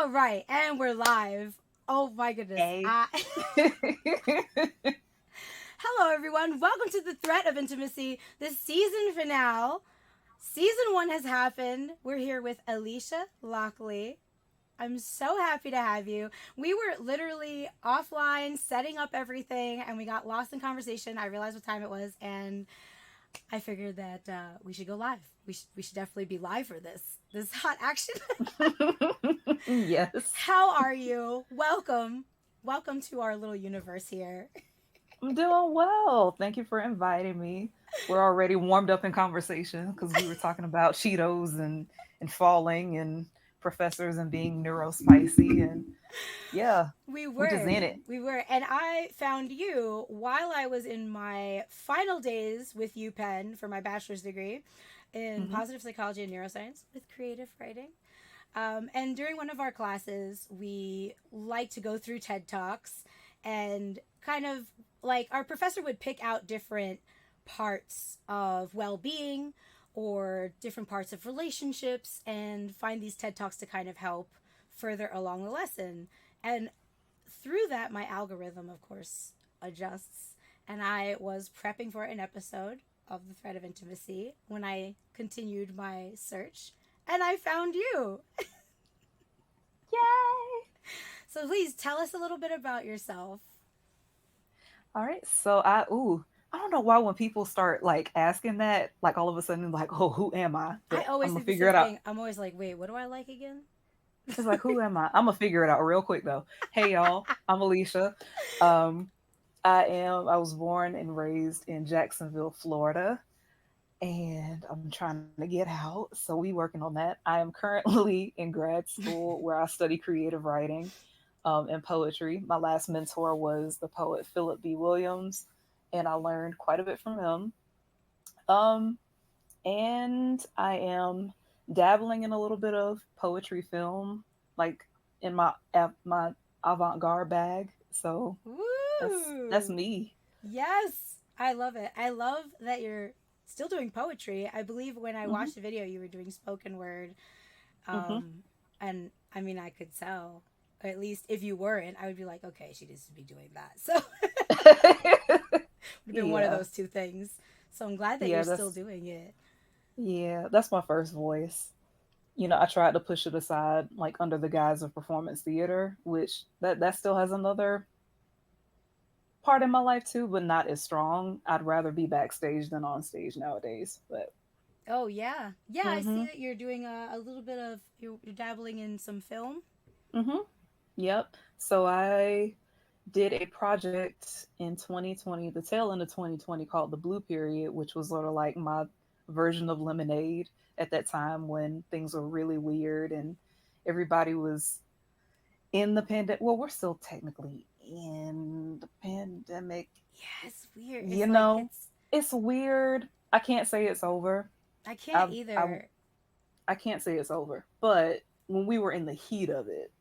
All right, and we're live. Oh my goodness. Hey. Hello, everyone. Welcome to the Threat of Intimacy, the season finale. Season one has happened. We're here with Alisha Lockley. I'm so happy to have you. We were literally offline setting up everything and we got lost in conversation. I realized what time it was and I figured that we should go live. We should definitely be live for this hot action. Yes. How are you? Welcome. Welcome to our little universe here. I'm doing well. Thank you for inviting me. We're already warmed up in conversation because we were talking about Cheetos and falling and professors and being neurospicy and yeah, We we're just were. in it. We were. And I found you while I was in my final days with UPenn for my bachelor's degree in Hmm. positive psychology and neuroscience with creative writing. And during one of our classes, we like to go through TED Talks and kind of like our professor would pick out different parts of well being or different parts of relationships and find these TED Talks to kind of help further along the lesson. And through that, my algorithm, of course, adjusts. And I was prepping for an episode of The Threat of Intimacy when I continued my search and I found you. Yay! So please tell us a little bit about yourself. All right. I don't know why when people start like asking that, like all of a sudden, like, oh, who am I? I But I'm always gonna think the figure same it out. thing. I'm always like, wait, what do I like again? It's like, who am I? I'm gonna figure it out real quick though. Hey y'all, I'm Alicia. Um, I was born and raised in Jacksonville, Florida, and I'm trying to get out. So we working on that. I am currently in grad school where I study creative writing and poetry. My last mentor was the poet Philip B. Williams, and I learned quite a bit from him. Um, and I am dabbling in a little bit of poetry film, like in my avant-garde bag. So that's Woo! me. Yes, I love it. I love that you're still doing poetry. I believe when I Hmm. watched the video, you were doing spoken word. Hmm. And I mean, I could tell. Or at least if you weren't, I would be like, okay, she needs to be doing that. So would have been one of Yeah, those two things. So I'm glad that you're yeah, still doing it. that's my first voice. I tried to push it aside, like under the guise of performance theater, which that still has another part in my life too, but not as strong. I'd rather be backstage than on stage nowadays. But Oh yeah, yeah. I see hmm. that you're doing a little bit of you're dabbling in some film. Hmm. Yep. So I did a project in 2020, the tail end of 2020, called the Blue Period, which was sort of like my version of Lemonade at that time when things were really weird and everybody was in the pandemic. Well, we're still technically in the pandemic. Yeah, it's weird. You It's like know, it's weird. I can't say it's over. I can't I I either. I can't say it's over. But when we were in the heat of it,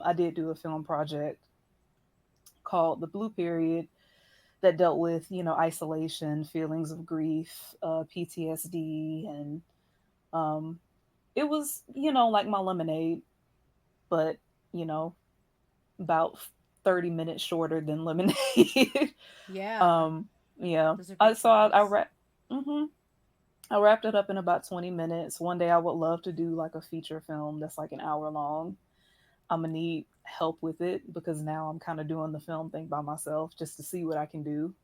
I did do a film project called The Blue Period that dealt with, isolation, feelings of grief, PTSD, and um, it was, like my Lemonade, but you know, about 30 minutes shorter than Lemonade. Yeah, um, yeah, those are I big so I films. wrapped. Hmm. I wrapped it up in about 20 minutes. One day I would love to do like a feature film that's like an hour long. I'm gonna need help with it because now I'm kind of doing the film thing by myself just to see what I can do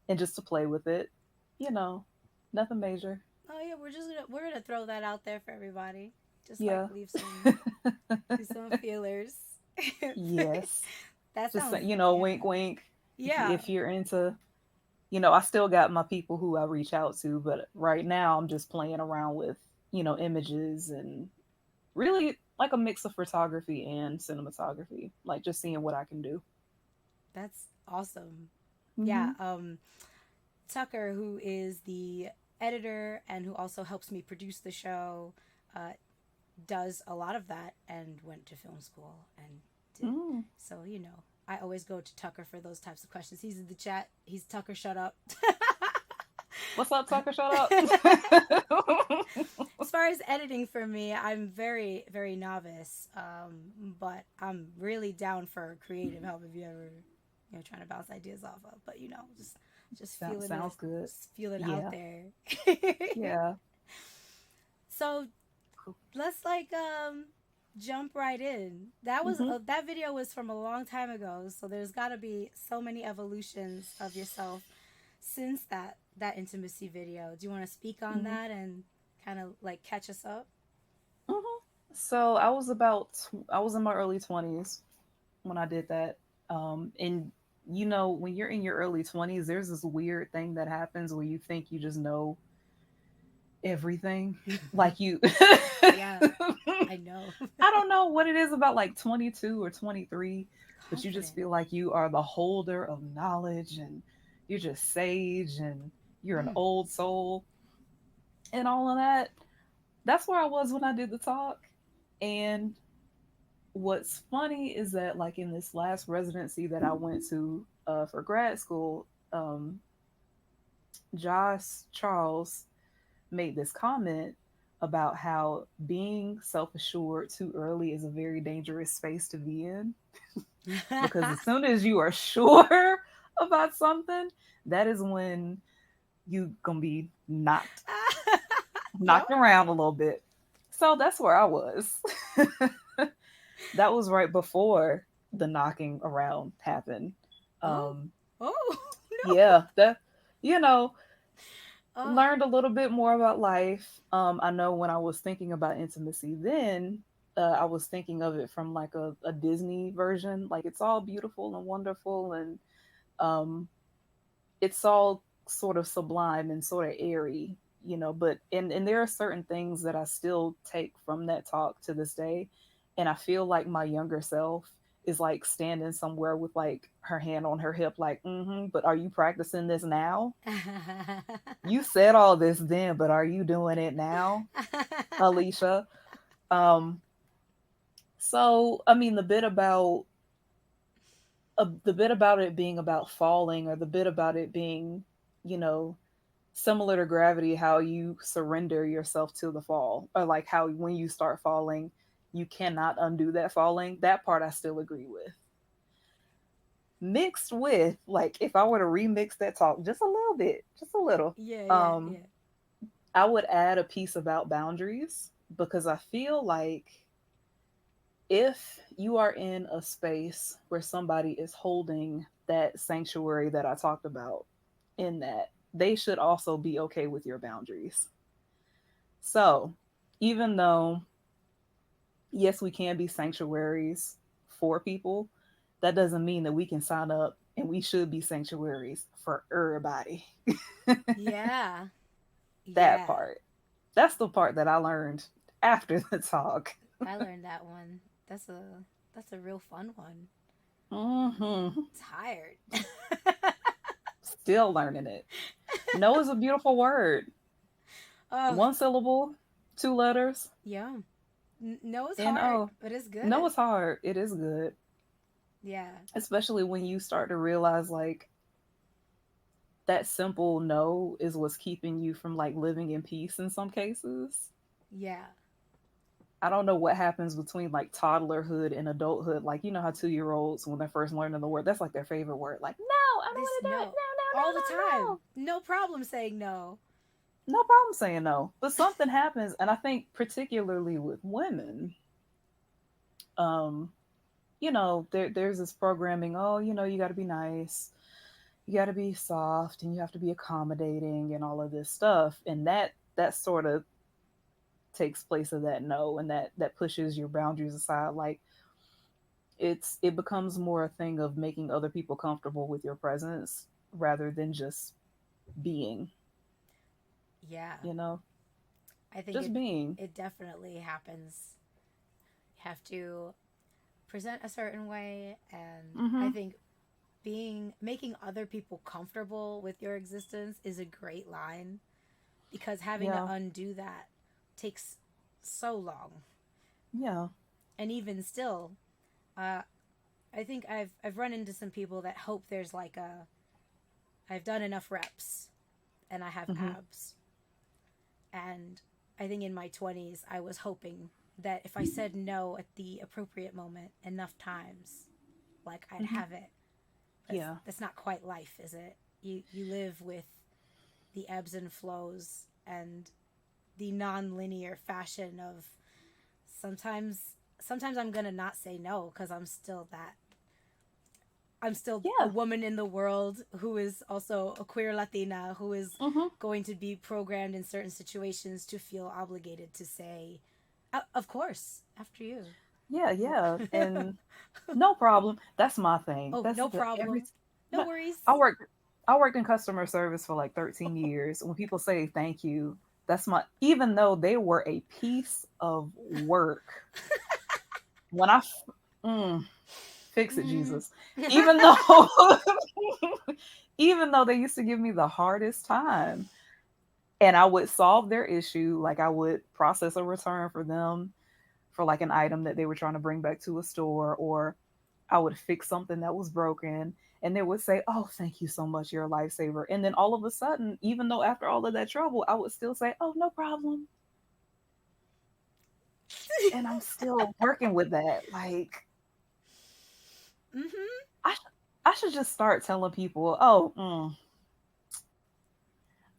and just to play with it. You know, nothing major. Oh yeah, we're gonna throw that out there for everybody. Just like Yeah. leave some feelers. Yes. That Just sounds yeah. wink, wink. Yeah, If you're into, I still got my people who I reach out to, but right now I'm just playing around with, images and really like a mix of photography and cinematography, like just seeing what I can do. that's awesome. Yeah, Hmm. Tucker, who is the editor and who also helps me produce the show, uh, does a lot of that and went to film school and did. Mm. So, I always go to Tucker for those types of questions. He's in the chat. He's Tucker, shut up. What's up, Tucker? Shut up. As far as editing for me, I'm very, very novice. But I'm really down for creative help if you ever, trying to bounce ideas off of. But just feeling it, Sounds good. just feeling out Yeah. there. Yeah. So Cool. let's jump right in. Hmm. That video was from a long time ago, so there's got to be so many evolutions of yourself since that intimacy video. Do you want to speak on Hmm. that and kind of like catch us up? Hmm. So I was in my early 20s when I did that. And when you're in your early 20s, there's this weird thing that happens where you think you just know everything. Like you Yeah, I know. I don't know what it is about like 22 or 23, but you just Confident. feel like you are the holder of knowledge and you're just sage and you're an Mm. old soul and all of that. That's where I was when I did the talk. And what's funny is that, like, in this last residency that I went to for grad school, Josh Charles made this comment about how being self assured too early is a very dangerous space to be in because as soon as you are sure about something, that is when you gonna be Yep. knocked around a little bit. So that's where I was. That was right before the knocking around happened. Oh. Um, Oh no. yeah, that you know, Oh. learned a little bit more about life. I know when I was thinking about intimacy then, I was thinking of it from like a Disney version. Like it's all beautiful and wonderful and um, it's all sort of sublime and sort of airy, but and there are certain things that I still take from that talk to this day. And I feel like my younger self is like standing somewhere with like her hand on her hip, like, but are you practicing this now? You said all this then, but are you doing it now, Alicia? Um, so I mean, the bit about it being about falling, or the bit about it being, you know, similar to gravity, how you surrender yourself to the fall, or like how when you start falling, you cannot undo that falling. That part I still agree with. Mixed with, like, if I were to remix that talk just a little bit, just a little, Yeah, yeah, um, yeah. I would add a piece about boundaries because I feel like if you are in a space where somebody is holding that sanctuary that I talked about, in that, they should also be okay with your boundaries. So, even though, yes, we can be sanctuaries for people, that doesn't mean that we can sign up and we should be sanctuaries for everybody. Yeah. That Yeah. part. That's the part that I learned after the talk. I learned that one. That's a real fun one. Hmm. Tired. Still learning it. No is a beautiful word. Oh, One syllable, two letters. yeah. No, it's hard, No. but it's No, good. it's hard. It is good. Yeah. Especially when you start to realize like that simple no is what's keeping you from like living in peace in some cases. Yeah. I don't know what happens between like toddlerhood and adulthood. Like, you know how 2-year-olds, when they're first learning the word, that's like their favorite word. Like, no, I don't This want to do it. no. No, no, All the no, no, time. no. No problem saying no. No problem saying no. But something happens. And I think, particularly with women, um, there's this programming, oh, you got to be nice, you got to be soft, and you have to be accommodating and all of this stuff. And that sort of takes place of that no, and that pushes your boundaries aside. Like it becomes more a thing of making other people comfortable with your presence rather than just being, Yeah. you know, I think just being. it definitely happens. You have to present a certain way, and I Mm-hmm. think being making other people comfortable with your existence is a great line, because having to Yeah. undo that takes so long. Yeah. And even still, uh, I think I've run into some people that hope there's like a I've done enough reps and I have Hmm. abs. And I think in my 20s, I was hoping that if I said no at the appropriate moment enough times, like I'd Hmm. have it. Yeah. That's not quite life, is it? You live with the ebbs and flows and the non-linear fashion of sometimes I'm going to not say no because I'm still a Yeah. woman in the world who is also a queer Latina who is Hmm. going to be programmed in certain situations to feel obligated to say, Of course, after you." Yeah. Yeah. And no problem. That's my thing. Oh, That's no the every. problem. No No, worries. I worked. I worked in customer service for like 13 years. When people say thank you, that's my. Even though they were a piece of work, when mm, fix it, Mm. Jesus. Even though, even though they used to give me the hardest time, and I would solve their issue, like I would process a return for them for like an item that they were trying to bring back to a store, or I would fix something that was broken, and they would say, "Oh, thank you so much, you're a lifesaver." And then all of a sudden, even though after all of that trouble, I would still say, "Oh, no problem," and I'm still working with that. Like, Mm-hmm. I sh- I should just start telling people, "Oh,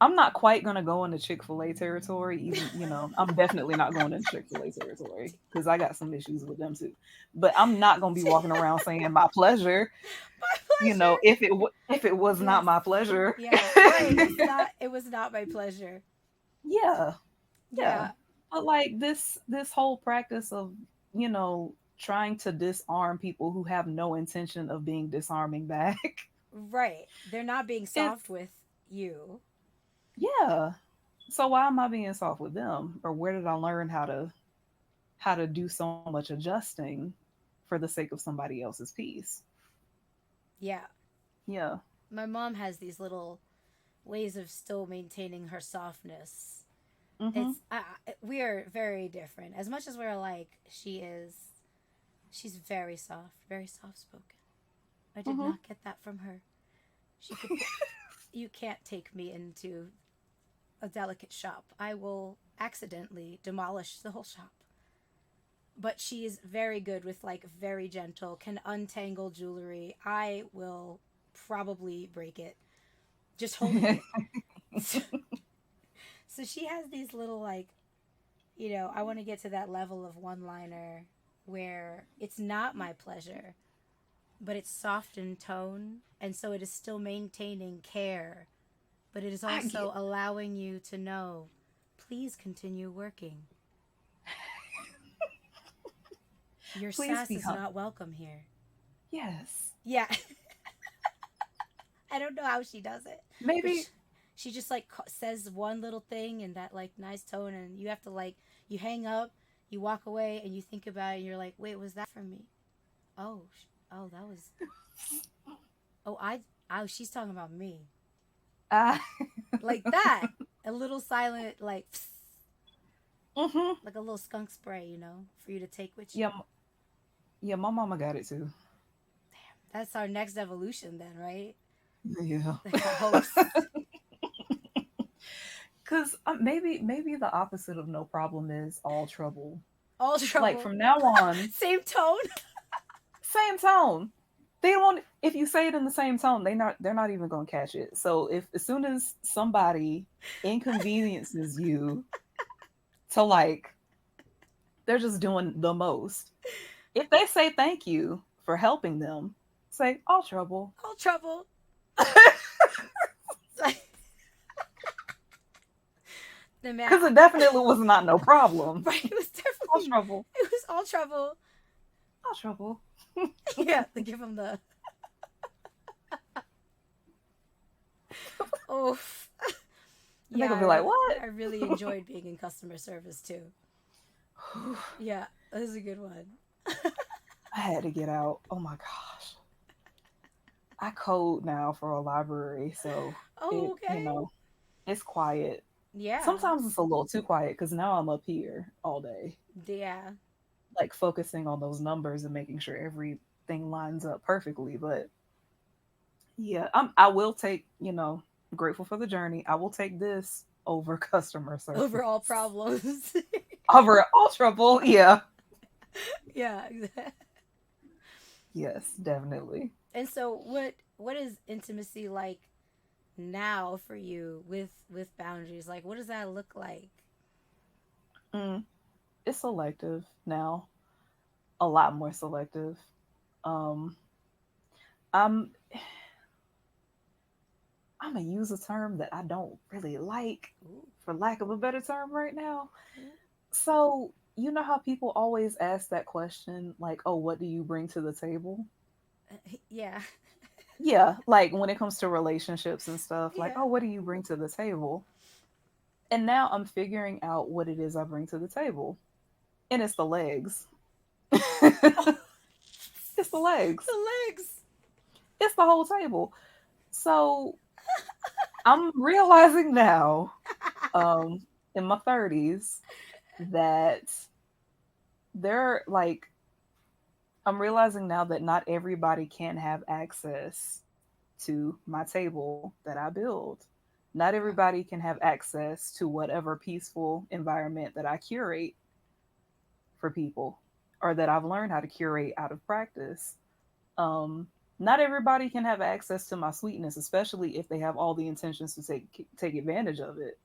I'm not quite gonna go into Chick-fil-A territory. Even I'm definitely not going into Chick-fil-A territory because I got some issues with them too. But I'm not gonna be walking around saying my pleasure. My pleasure. If it was not Yes. my pleasure, Yeah. Right. It's not. It was not my pleasure. yeah, yeah. Yeah. But like this whole practice of trying to disarm people who have no intention of being disarming back. Right. They're not being soft It's with you. yeah. So why am I being soft with them? Or where did I learn how to do so much adjusting for the sake of somebody else's peace? Yeah. Yeah. My mom has these little ways of still maintaining her softness. Mm-hmm. We are very different. As much as we're like, she's very soft spoken. I did Mm-hmm. not get that from her. She could put, you can't take me into a delicate shop. I will accidentally demolish the whole shop. But she is very good with like very gentle, can untangle jewelry. I will probably break it just holding it. So she has these little like, I want to get to that level of one liner where it's not my pleasure, but it's soft in tone. And so it is still maintaining care, but it is I also get. allowing you to know, please continue working. Your Please sass be is humble. not welcome here. Yes. Yeah. I don't know how she does it, but Maybe. she just like says one little thing in that like nice tone, and you have to like you hang up, you walk away, and you think about it, and you're like, wait, was that from me? Oh, oh, that was. Oh, she's talking about me, Uh, like that. A little silent, like, mm-hmm. like a little skunk spray, for you to take with you. Yeah. Yeah. My mama got it too. That's our next evolution, then, right? Yeah. Like a host. Because maybe the opposite of no problem is all trouble. All Like trouble. from now on, Same tone. same tone. They won't. If you say it in the same tone, they're not even gonna catch it. So if as soon as somebody inconveniences you to like they're just doing the most. If they say thank you for helping them, say all trouble. All trouble. The man. Because it definitely was not no problem. Right. It was All definitely. trouble. It was all trouble. All trouble. Yeah. To give him the. Oof. And they're Yeah. gonna be like, what? I really enjoyed being in customer service too. Yeah. This is a good one. I had to get out. Oh my gosh. I code now for a library, so Oh, it, okay. it's quiet. Yeah. Sometimes it's a little too quiet because now I'm up here all day, Yeah. like focusing on those numbers and making sure everything lines up perfectly. But yeah, I will take, grateful for the journey. I will take this over customer Overall service. problems. Over all trouble. Yeah. Yeah. Yes, definitely. And so what is intimacy like now for you with boundaries? Like what does that look like? Mm, it's selective now. A lot more selective. Um, I'm I'm gonna use a term that I don't really like, Ooh. for lack of a better term right now. Ooh. So, you know how people always ask that question, like, oh, what do you bring to the table? Yeah. Yeah, like when it comes to relationships and stuff, like, Yeah. oh, what do you bring to the table? And now I'm figuring out what it is I bring to the table. And it's the legs. Oh, It's the legs. the legs. It's the whole table. So I'm realizing now, um, in my 30s, that they're like, I'm realizing now that not everybody can have access to my table that I build. Not Yeah. everybody can have access to whatever peaceful environment that I curate for people, or that I've learned how to curate out of practice. Um, Not everybody can have access to my sweetness, especially if they have all the intentions to take advantage of it.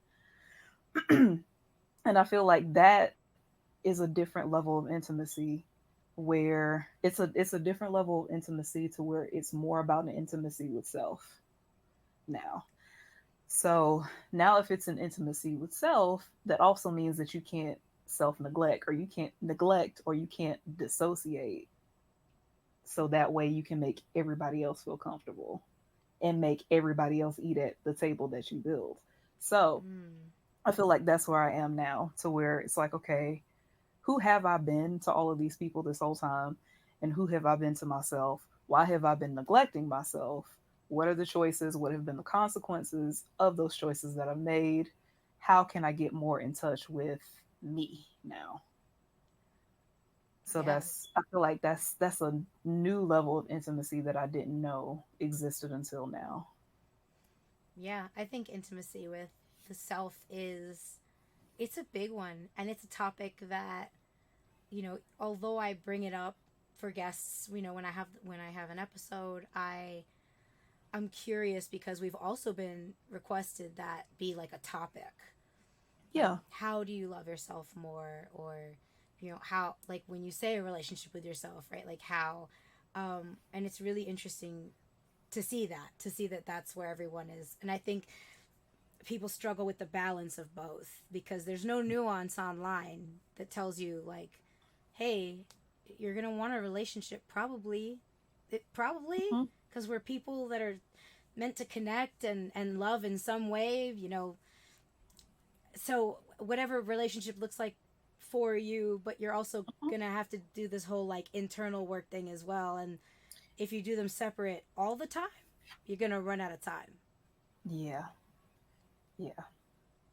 And I feel like that is a different level of intimacy, where it's a different level of intimacy to where it's more about an intimacy with self now. So now if it's an intimacy with self, that also means that you can't self neglect, or you can't neglect, or you can't dissociate. So that way you can make everybody else feel comfortable and make everybody else eat at the table that you build. So Mm. I feel like that's where I am now, to where it's like, okay, who have I been to all of these people this whole time? And who have I been to myself? Why have I been neglecting myself? What are the choices? What have been the consequences of those choices that I've made? How can I get more in touch with me now? So Yeah. I feel like that's a new level of intimacy that I didn't know existed until now. Yeah, I think intimacy with the self is it's a big one and it's a topic that, although I bring it up for guests, when I have an episode, I'm curious because we've also been requested that be like a topic. Like Yeah. how do you love yourself more, or how, like when you say a relationship with yourself, right? Like how and it's really interesting to see that that's where everyone is. And I think people struggle with the balance of both because there's no nuance online that tells you like, hey, you're gonna want a relationship probably Hmm. because we're people that are meant to connect and love in some way. So whatever relationship looks like for you, but you're also Hmm. gonna have to do this whole like internal work thing as well. And if you do them separate all the time, you're gonna run out of time. Yeah. Yeah.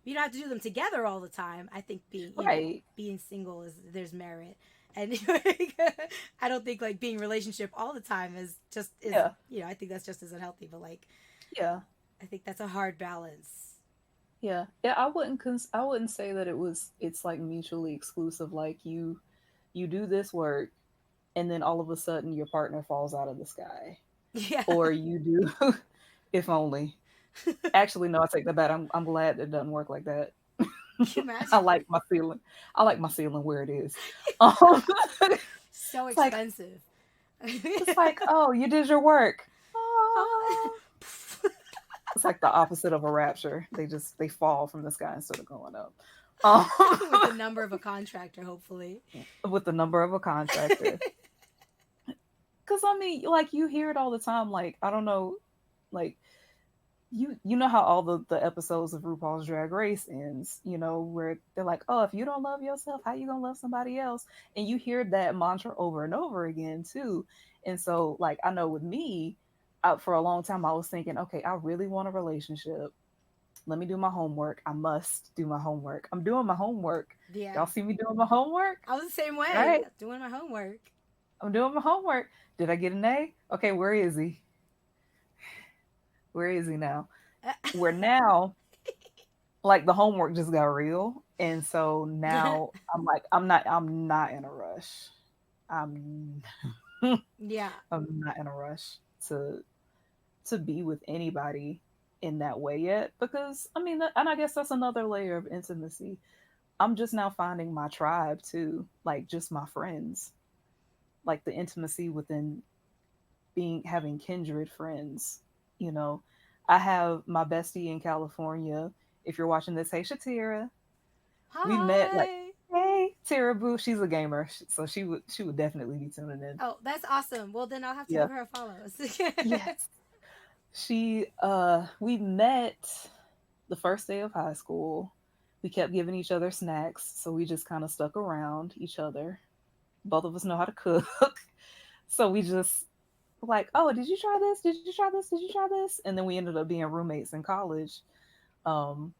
You don't have to do them together all the time. I think Right. being single is there's merit, and I don't think like being relationship all the time is Yeah. I think that's just as unhealthy. But like Yeah. I think that's a hard balance. Yeah. Yeah, I wouldn't say that it's like mutually exclusive, like you do this work and then all of a sudden your partner falls out of the sky. Yeah. Or you do if only. Actually, no, I take that back. I'm glad it doesn't work like that. Can you I imagine? like my ceiling. I like my ceiling where it is. Um, So it's like expensive. it's like, oh, you did your work. Oh. Oh. It's like the opposite of a rapture. They fall from the sky instead of going up. Um, With the number of a contractor, hopefully. with the number of a contractor. Cause I mean, like you hear it all the time. Like I don't know, like you know how all the episodes of RuPaul's Drag Race ends, where they're like, oh, if you don't love yourself, how you gonna love somebody else? And you hear that mantra over and over again too. And so, like, I know with me, for a long time, I was thinking, okay, I really want a relationship. Let me do my homework. I must do my homework. I'm doing my homework. Yeah. Y'all see me doing my homework, I was the same way, right? doing my homework. I'm doing my homework. Did I get an A? Okay, where is he? Where is he now? where now like the homework just got real, and so now I'm like I'm not in a rush. I'm Yeah. I'm not in a rush to be with anybody in that way yet, because I mean, and I guess that's another layer of intimacy. I'm just now finding my tribe too, like just my friends, like the intimacy within being having kindred friends. You know, I have my bestie in California. If you're watching this, hey Shatira, we met like, Hi. hey Tara Boo, she's a gamer, so she would definitely be tuning in. Oh, that's awesome. Well, then I'll have to Yeah, give her a follow. yes. She we met the first day of high school. We kept giving each other snacks, so we just kind of stuck around each other. Both of us know how to cook. So we just like, oh, did you try this? Did you try this? Did you try this? And then we ended up being roommates in college. Um,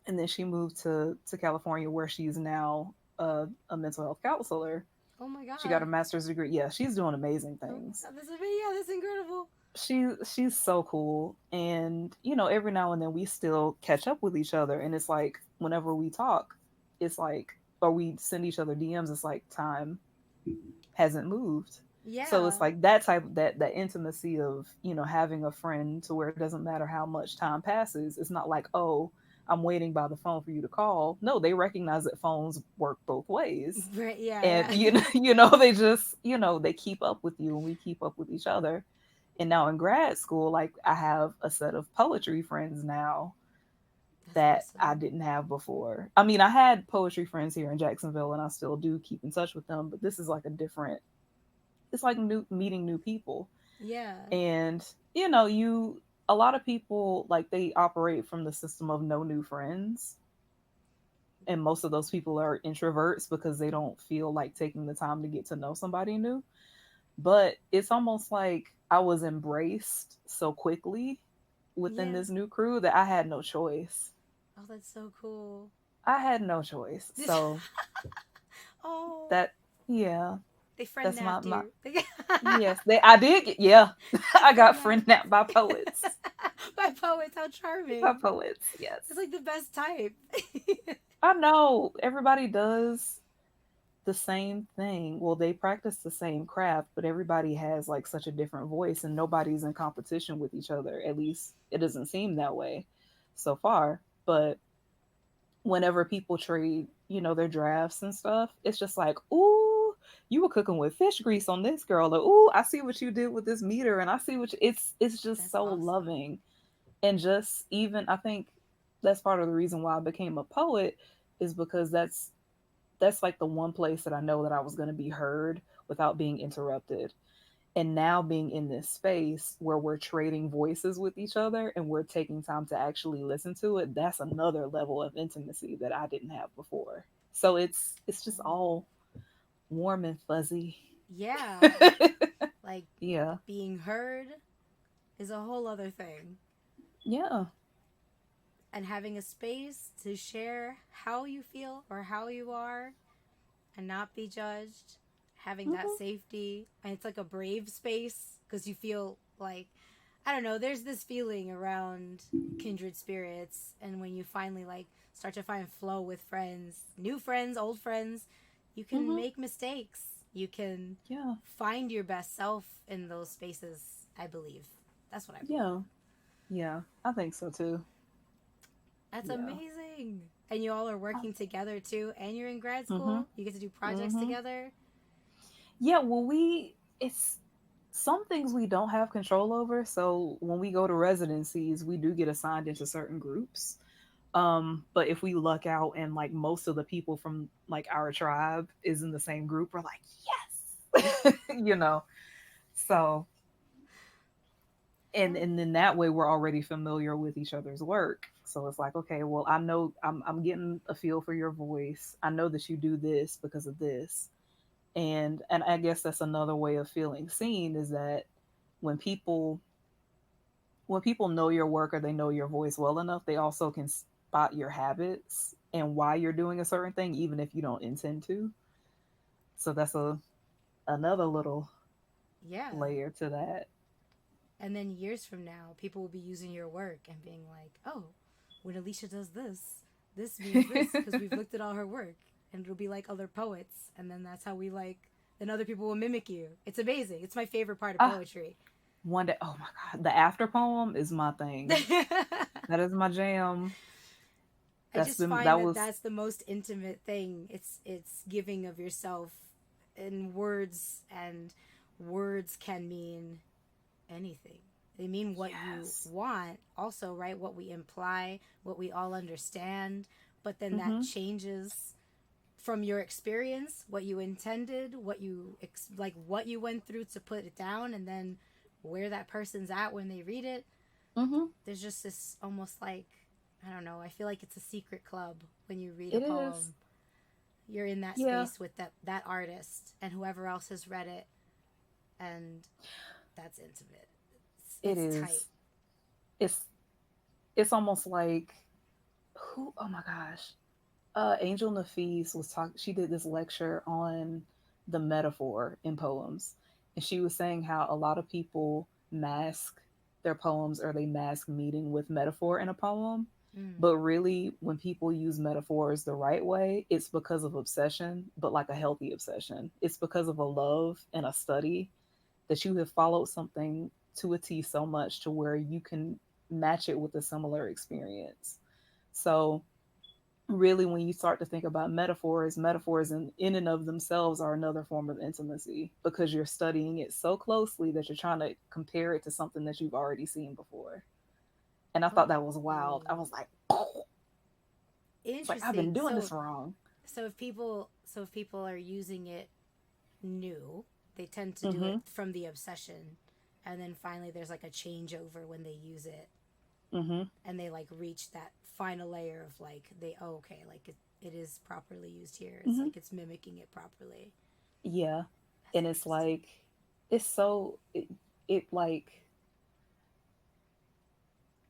and then she moved to California, where she's now a mental health counselor. Oh my She got a god. master's degree. Yeah, she's doing amazing Oh, things. yeah, that's incredible. She's so cool, and every now and then we still catch up with each other, and it's like whenever we talk, it's like, or we send each other DMs, it's like time hasn't moved. So Yeah. it's like that type, that intimacy of having a friend to where it doesn't matter how much time passes. It's not like, oh, I'm waiting by the phone for you to call. No, they recognize that phones work both ways, Right. and Yeah. they just they keep up with you, and we keep up with each other. And now in grad school, like I have a set of poetry friends now That's that I awesome. didn't have before. I mean, I had poetry friends here in Jacksonville, and I still do keep in touch with them, but this is like a different, it's like new meeting new people. Yeah. And you a lot of people, like, they operate from the system of no new friends, and most of those people are introverts because they don't feel like taking the time to get to know somebody new. But it's almost like I was embraced so quickly within Yeah. this new crew that I had no choice. Oh, that's so cool. I had no choice. So Oh, that, yeah, they friend that's napped my you. yes. They I did get, yeah. They I friend got friend napped by napped. poets. By poets, how By charming. poets, It's yes. like the best type. I know everybody does the same thing. Well, they practice the same craft, but everybody has like such a different voice, and nobody's in competition with each other. At least it doesn't seem that way so far. But whenever people trade, their drafts and stuff, it's just like, ooh, you were cooking with fish grease on this girl, or ooh, I see what you did with this meter, and I see what it's just That's so awesome. loving. And just, even I think that's part of the reason why I became a poet, is because that's like the one place that I know that I was going to be heard without being interrupted. And now being in this space where we're trading voices with each other and we're taking time to actually listen to it, that's another level of intimacy that I didn't have before. So it's just all warm and fuzzy. Yeah. Like Yeah. being heard is a whole other thing. Yeah. And having a space to share how you feel or how you are and not be judged, having that Hmm. safety. And it's like a brave space because you feel like, I don't know, there's this feeling around kindred spirits. And when you finally like start to find flow with friends, new friends, old friends, you can Hmm. make mistakes. You can Yeah. find your best self in those spaces, I believe. That's what I believe. Yeah. Yeah. I think so too. That's Yeah. amazing. And you all are working together too, and you're in grad Hmm. school. You get to do projects Hmm. together. Yeah. Well, it's some things we don't have control over. So when we go to residencies, we do get assigned into certain groups. But if we luck out and like most of the people from like our tribe is in the same group, we're like, yes. So, and in that way we're already familiar with each other's work. So it's like, okay, well, I know I'm getting a feel for your voice. I know that you do this because of this. And I guess that's another way of feeling seen, is that when people when people know your work or they know your voice well enough, they also can spot your habits and why you're doing a certain thing, even if you don't intend to. So that's another little Yeah. layer to that. And then years from now, people will be using your work and being like, oh, when Alisha does this, this means this because we've looked at all her work. And it'll be like other poets. And then that's how we like, then other people will mimic you. It's amazing. It's my favorite part of Ah, poetry. one day, oh my God, the after poem is my thing. That is my jam. I just That find that was, that's the most intimate thing. It's giving of yourself in words, and words can mean anything. They mean what you yes. want, also, right? What we imply, what we all understand, but then that Mm-hmm. changes from your experience, what you intended, what you like, what you went through to put it down, and then where that person's at when they read it. Mm-hmm. There's just this almost like, I don't know, I feel like it's a secret club when you read a It is. poem. You're in that Yeah, space with that artist and whoever else has read it, and that's intimate. it It's tight. is. It's it's almost like who? Oh my gosh. Angel Nafis was talking. She did this lecture on the metaphor in poems, and she was saying how a lot of people mask their poems or they mask meaning with metaphor in a poem. Mm. But really, when people use metaphors the right way, it's because of obsession, but like a healthy obsession. It's because of a love and a study that you have followed something to a T so much to where you can match it with a similar experience. So, really, when you start to think about metaphors in and of themselves are another form of intimacy because you're studying it so closely that you're trying to compare it to something that you've already seen before. And I thought that was wild. I Oh, was like, oh, it's like I've been interesting. doing this wrong. So if people are using it new, they tend to do it Mm-hmm. from the obsession, and then finally there's like a changeover when they use it, Mm-hmm. and they like reach that final layer of like, they, oh, okay, like it is properly used here. It's Mm-hmm. like it's mimicking it properly. Yeah. That's And it's interesting. like it's so it like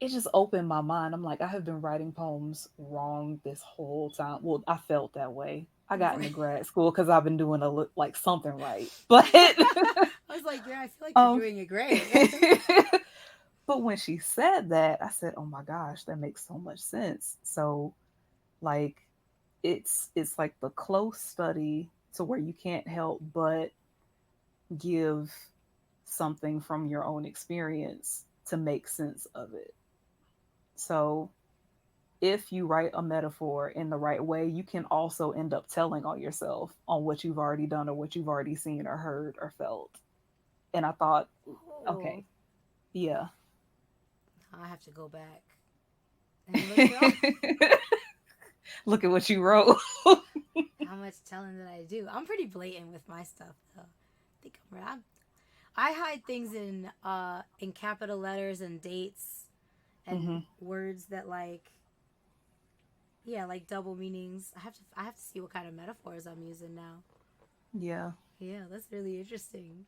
it just opened my mind. I'm like, I have been writing poems wrong this whole time. Well, I felt that way. I got into Right. grad school because I've been doing like something right, but I was like, yeah, I feel like you're um, doing it great. but when she said that, I said, "Oh my gosh, that makes so much sense." So, like, it's like the close study to where you can't help but give something from your own experience to make sense of it. So, if you write a metaphor in the right way, you can also end up telling on yourself on what you've already done or what you've already seen or heard or felt. And I thought, Oh, okay, yeah. I have to go back and look at all Look at what you wrote. how much telling that I do. I'm pretty blatant with my stuff though. I think I hide things in capital letters and dates and Hmm. words that like, yeah, like double meanings. I have to see what kind of metaphors I'm using now. Yeah. Yeah, that's really interesting.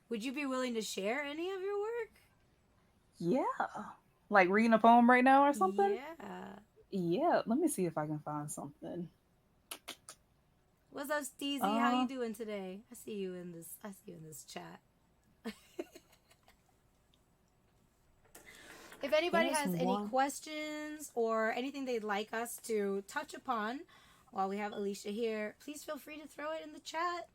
Would you be willing to share any of your work? Yeah. Like reading a poem right now or something? Yeah. Yeah. Let me see if I can find something. What's up, Steezy? How you Uh, doing today? I see you in this. I see you in this chat. If anybody there's has any one. questions or anything they'd like us to touch upon while we have Alisha here, please feel free to throw it in the chat.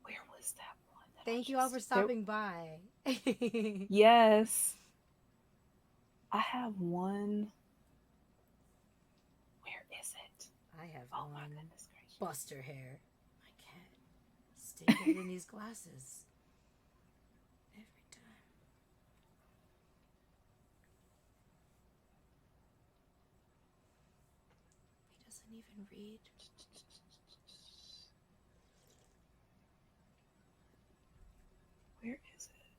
Where was that one that I Thank you all for just. There. stopping by. I Yes. I have one. Where is it? have Oh my one. goodness Buster hair. My cat. Staring in these glasses every time. He doesn't even read. Where is it?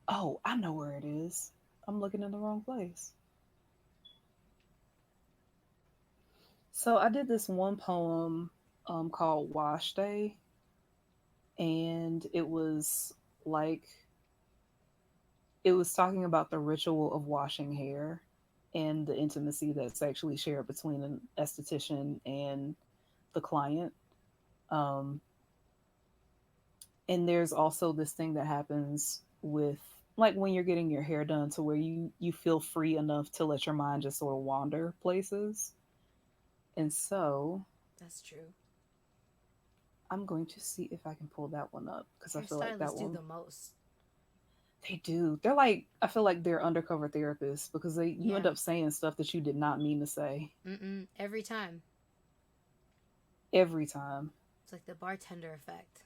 Oh, I know where it is. I'm looking in the wrong place. So I did this one poem called Wash Day, and like it was talking about the ritual of washing hair and the intimacy that's actually shared between an esthetician and the client. Um, And there's also this thing that happens with, like, when you're getting your hair done, to where you feel free enough to let your mind just sort of wander places. And so That's true. I'm going to see if I can pull that one up, because I feel like Hairstylists that do one, the most. they do. They're like, I feel like they're undercover therapists, because they you Yeah. end up saying stuff that you did not mean to say Mm-mm. Every time. every time. It's like the bartender effect.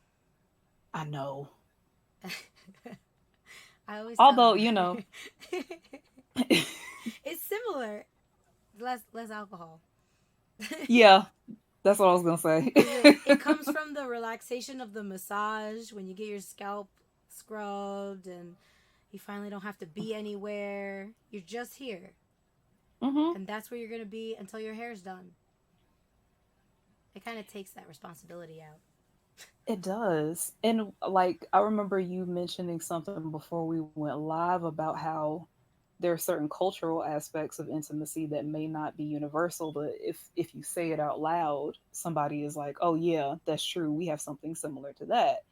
I know. I always tell Although, them. It's similar. Less alcohol. yeah, that's what I was gonna say. Because it comes from the relaxation of the massage when you get your scalp scrubbed and you finally don't have to be anywhere. You're just here. Hmm. And that's where you're going to be until your hair's done. It kind of takes that responsibility out. It does. And like, I remember you mentioning something before we went live about how there are certain cultural aspects of intimacy that may not be universal, but if you say it out loud, somebody is like, "Oh yeah, that's true. We have something similar to that."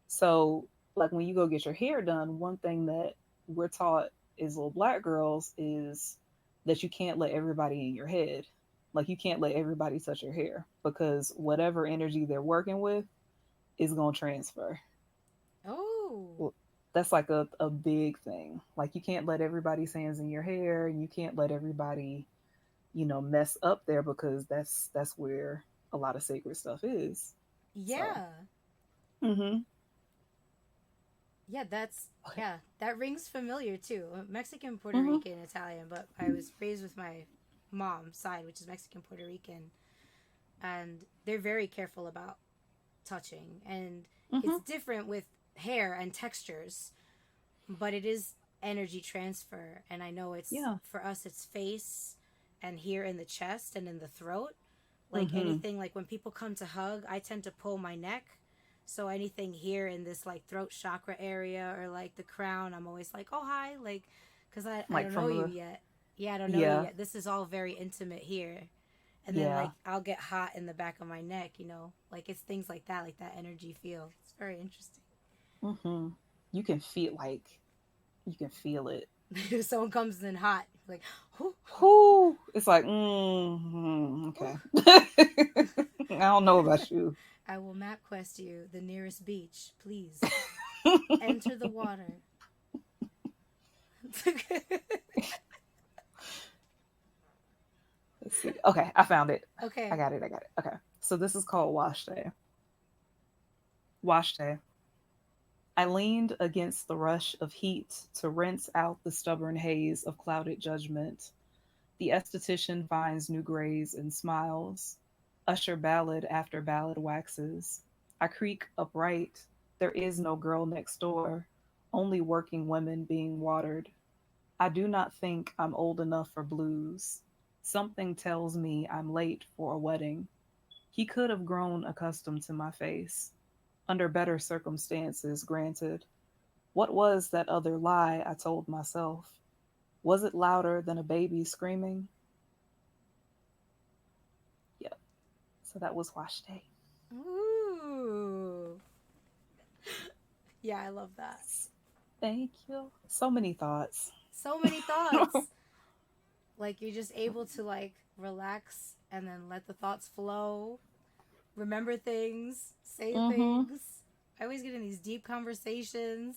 So, like, when you go get your hair done, one thing that we're taught as little black girls is that you can't let everybody in your head. Like, you can't let everybody touch your hair, because whatever energy they're working with is going to transfer. Oh, Well, that's like a big thing. Like, you can't let everybody's hands in your hair, and you can't let everybody, mess up there, because that's where a lot of sacred stuff is. So, yeah. hmm. Yeah, that's, Okay. yeah, that rings familiar too. Mexican, Puerto Hmm. Rican, Italian, but I was raised with my mom's side, which is Mexican, Puerto Rican, and they're very careful about touching. And it's Hmm. different with hair and textures, but it is energy transfer. And I know it's, Yeah. for us, it's face and here in the chest and in the throat. Like Hmm. anything, like when people come to hug, I tend to pull my neck. So anything here in this like throat chakra area or like the crown, I'm always like, oh, hi. Like, because I Like, don't know from you the, yet. Yeah, I don't know you yeah, yet. This is all very intimate here. And then yeah. like I'll get hot in the back of my neck, you know? Like it's things like that energy feel. It's very interesting. Hmm. You can feel, like, you can feel it. If someone comes in hot, like, whoo, Whoo! It's like, whoo. okay. I don't know about you. I will map quest you the nearest beach. Please enter the water. Let's see. Okay, I found it. I Okay. got it. I got it. Okay. So this is called Wash Day. Wash Day. I leaned against the rush of heat to rinse out the stubborn haze of clouded judgment. The esthetician finds new grays and smiles. Usher ballad after ballad waxes. I creak upright. There is no girl next door, only working women being watered. I do not think I'm old enough for blues. Something tells me I'm late for a wedding. He could have grown accustomed to my face. Under better circumstances, granted. What was that other lie I told myself? Was it louder than a baby screaming? Yep. So that was Wash Day. Ooh. Yeah, I love that. Thank you. So many thoughts. So many thoughts. Like you're just able to like relax and then let the thoughts flow, remember things, say Mm-hmm. things. I always get in these deep conversations.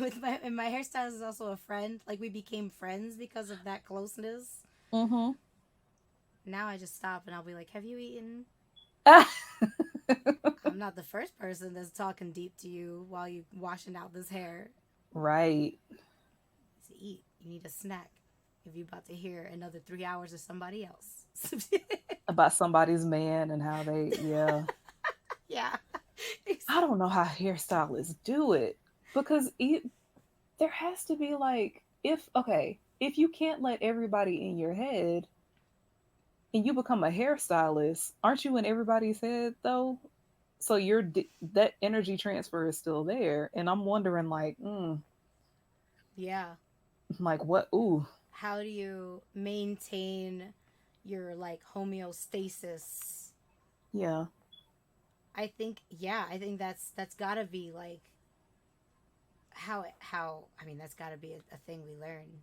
With my and my hairstylist is also a friend. Like we became friends because of that closeness. Mm-hmm. Now I just stop and I'll be like, "Have you eaten?" Ah, I'm not the first person that's talking deep to you while you washing out this hair. right. To eat, you need a snack. If you're about to hear another 3 hours of somebody else. About somebody's man and how they, yeah. Yeah. I don't know how hairstylists do it, because there has to be, like, if you can't let everybody in your head and you become a hairstylist, aren't you in everybody's head though? So that energy transfer is still there, and I'm wondering, like, Yeah. like, what? Ooh, How do you maintain your like homeostasis? yeah. I think, yeah, I think that's gotta be like how I mean that's gotta be a thing we learn.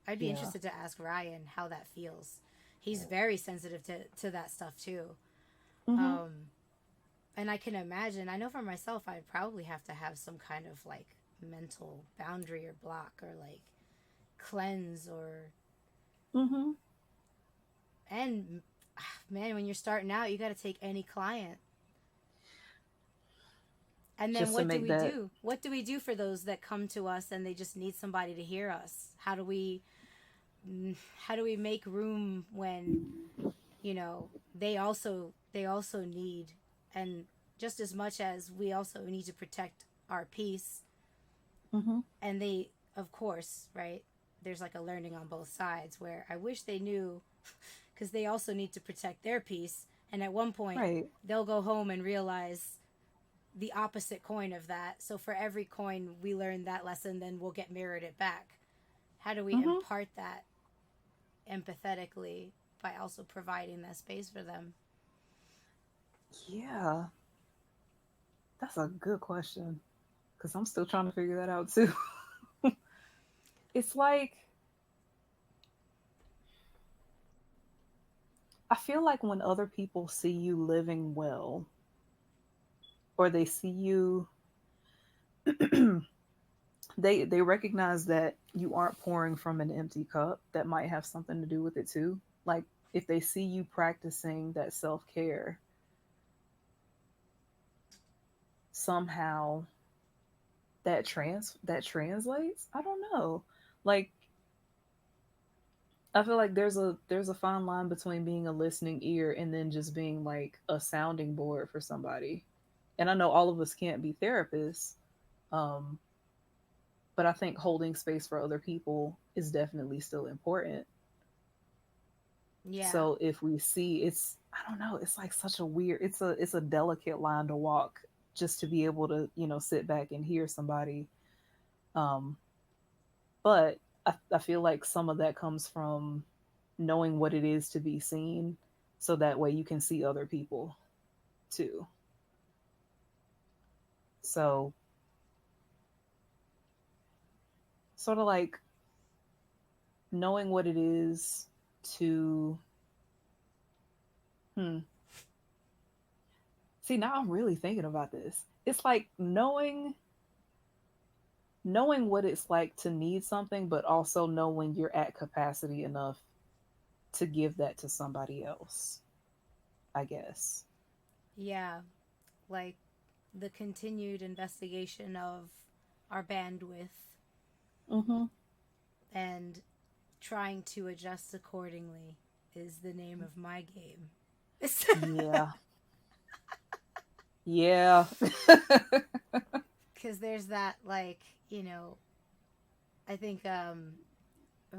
I'd be Yeah. interested to ask Ryan how that feels. He's very sensitive to that stuff too. Mm-hmm. Um, and I can imagine. I know for myself, I'd probably have to have some kind of like mental boundary or block or like cleanse or Mm-hmm. and man, when you're starting out, you got to take any client. And then Just to what do make we that. do? What do we do for those that come to us and they just need somebody to hear us? How do we make room when, you know, they also need, and just as much as we also need to protect our peace, Mm-hmm. and they, of course, right, there's like a learning on both sides where I wish they knew because they also need to protect their peace, and at one point Right. they'll go home and realize the opposite coin of that. So for every coin we learn that lesson, then we'll get mirrored it back. How do we Mm-hmm. impart that empathetically by also providing that space for them? Yeah, that's a good question because I'm still trying to figure that out too. It's like I feel like when other people see you living well, or they see you, they recognize that you aren't pouring from an empty cup. That might have something to do with it too. Like if they see you practicing that self care, somehow that translates. I don't know. Like I feel like there's a fine line between being a listening ear and then just being like a sounding board for somebody. And I know all of us can't be therapists, um, but I think holding space for other people is definitely still important. Yeah. So if we see I don't know, it's like such a weird it's a delicate line to walk just to be able to, sit back and hear somebody. Um, but I feel like some of that comes from knowing what it is to be seen so that way you can see other people too. So sort of like knowing what it is to hmm, see now I'm really thinking about this. It's like knowing what it's like to need something, but also know when you're at capacity enough to give that to somebody else, I guess. Yeah. Like the continued investigation of our bandwidth Mm-hmm. and trying to adjust accordingly is the name of my game. Yeah. Yeah. Because there's that, like, you know, I think,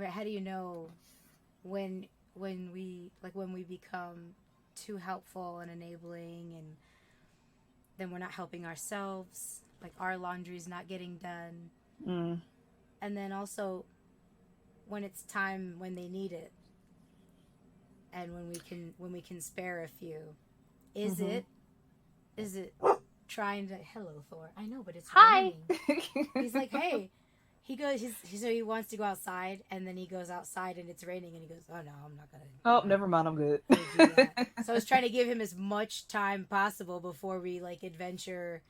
how do you know when when we become too helpful and enabling, and then we're not helping ourselves, like our laundry's not getting done, Mm. and then also when it's time when they need it, and when we can spare a few. Is Mm-hmm. it is it trying to, hello Thor, I know, but it's Hi. raining. He's like, hey, so he wants to go outside, and then he goes outside and it's raining, and he goes, oh no, Oh, I'm not never mind. I'm good. gonna do that. So I was trying to give him as much time possible before we like adventure,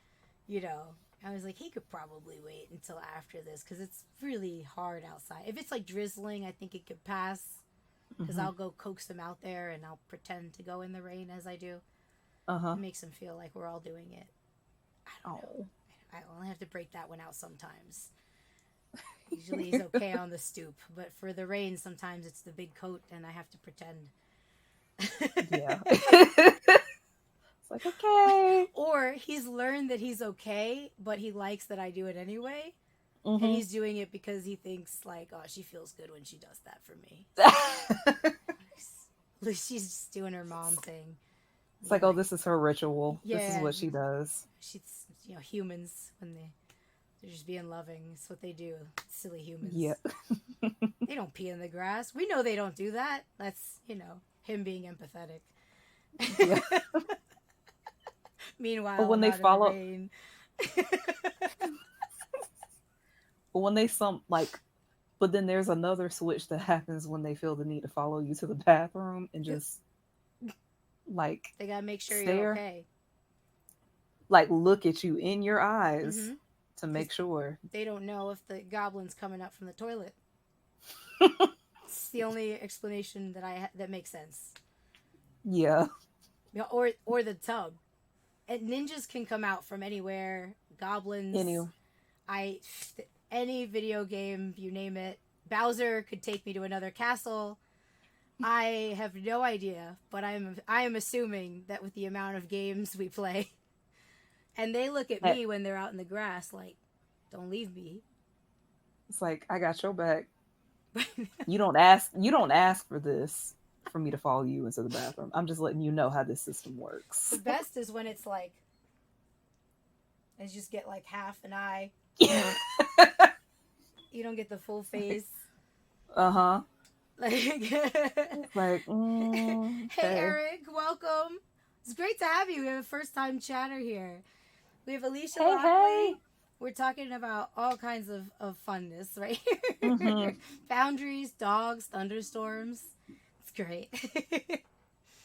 you know. I was like, he could probably wait until after this because it's really hard outside. If it's like drizzling, I think it could pass because Hmm. I'll go coax him out there and I'll pretend to go in the rain as I do. Uh huh. It makes him feel like we're all doing it. I don't know. Oh. I only have to break that one out sometimes. Usually he's okay on the stoop, but for the rain, sometimes it's the big coat and I have to pretend. Yeah. It's like okay. Or he's learned that he's okay, but he likes that I do it anyway. And Mm-hmm. he's doing it because he thinks, like, oh, she feels good when she does that for me. She's just doing her mom thing. It's like, Being oh, like, this is her ritual. This is yeah, what she does. she's, humans, when they're just being loving. It's what they do. Silly Yeah. humans. They don't pee in the grass. We know they don't do that. That's, him being empathetic. Yeah. Or Meanwhile, when I'm they out in the follow, rain. or when they some like, but then there's another switch that happens when they feel the need to follow you to the bathroom and just like They gotta make sure you're stare, okay. like look at you in your eyes Mm-hmm. to Because make sure. they don't know if the goblin's coming up from the toilet. It's the only explanation that makes sense. Yeah. Yeah, or the tub. And ninjas can come out from anywhere. Goblins, Anyway, I any video game, you name it. Bowser could take me to another castle. I have no idea, but I am assuming that with the amount of games we play, and they look at me when they're out in the grass like, "Don't leave me." it's like I got your back. The You don't ask for this for me to follow you into the bathroom. I'm just letting you know how this system works. best is when it's like, I just get like half an eye. You don't get the full face. Uh-huh. Like, It's like, hey okay. Eric, welcome. It's great to have you. We have a first time chatter here. We have Alisha Hey, Lockley. hey. We're talking about all kinds of funness right here. Mm-hmm. Boundaries, dogs, thunderstorms. It's great.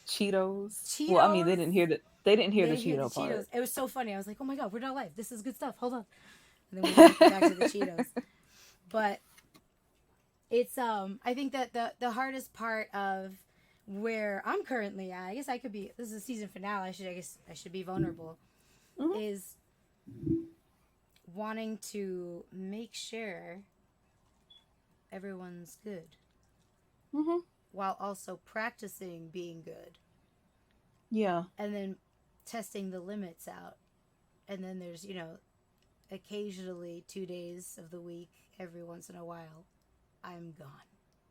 Cheetos. Well, I mean, Cheetos. they didn't hear They the didn't hear the Cheeto Cheetos. part. It was so funny. I was like, oh my god, we're not live. This is good stuff. Hold on. And then we went back to the Cheetos. But it's I think that the hardest part of where I'm currently at, I guess I could be, this is a season finale, I guess I should be vulnerable, Hmm. is wanting to make sure everyone's good Hmm. while also practicing being good, Yeah. and then testing the limits out. And then there's, occasionally 2 days of the week, every once in a while, I'm gone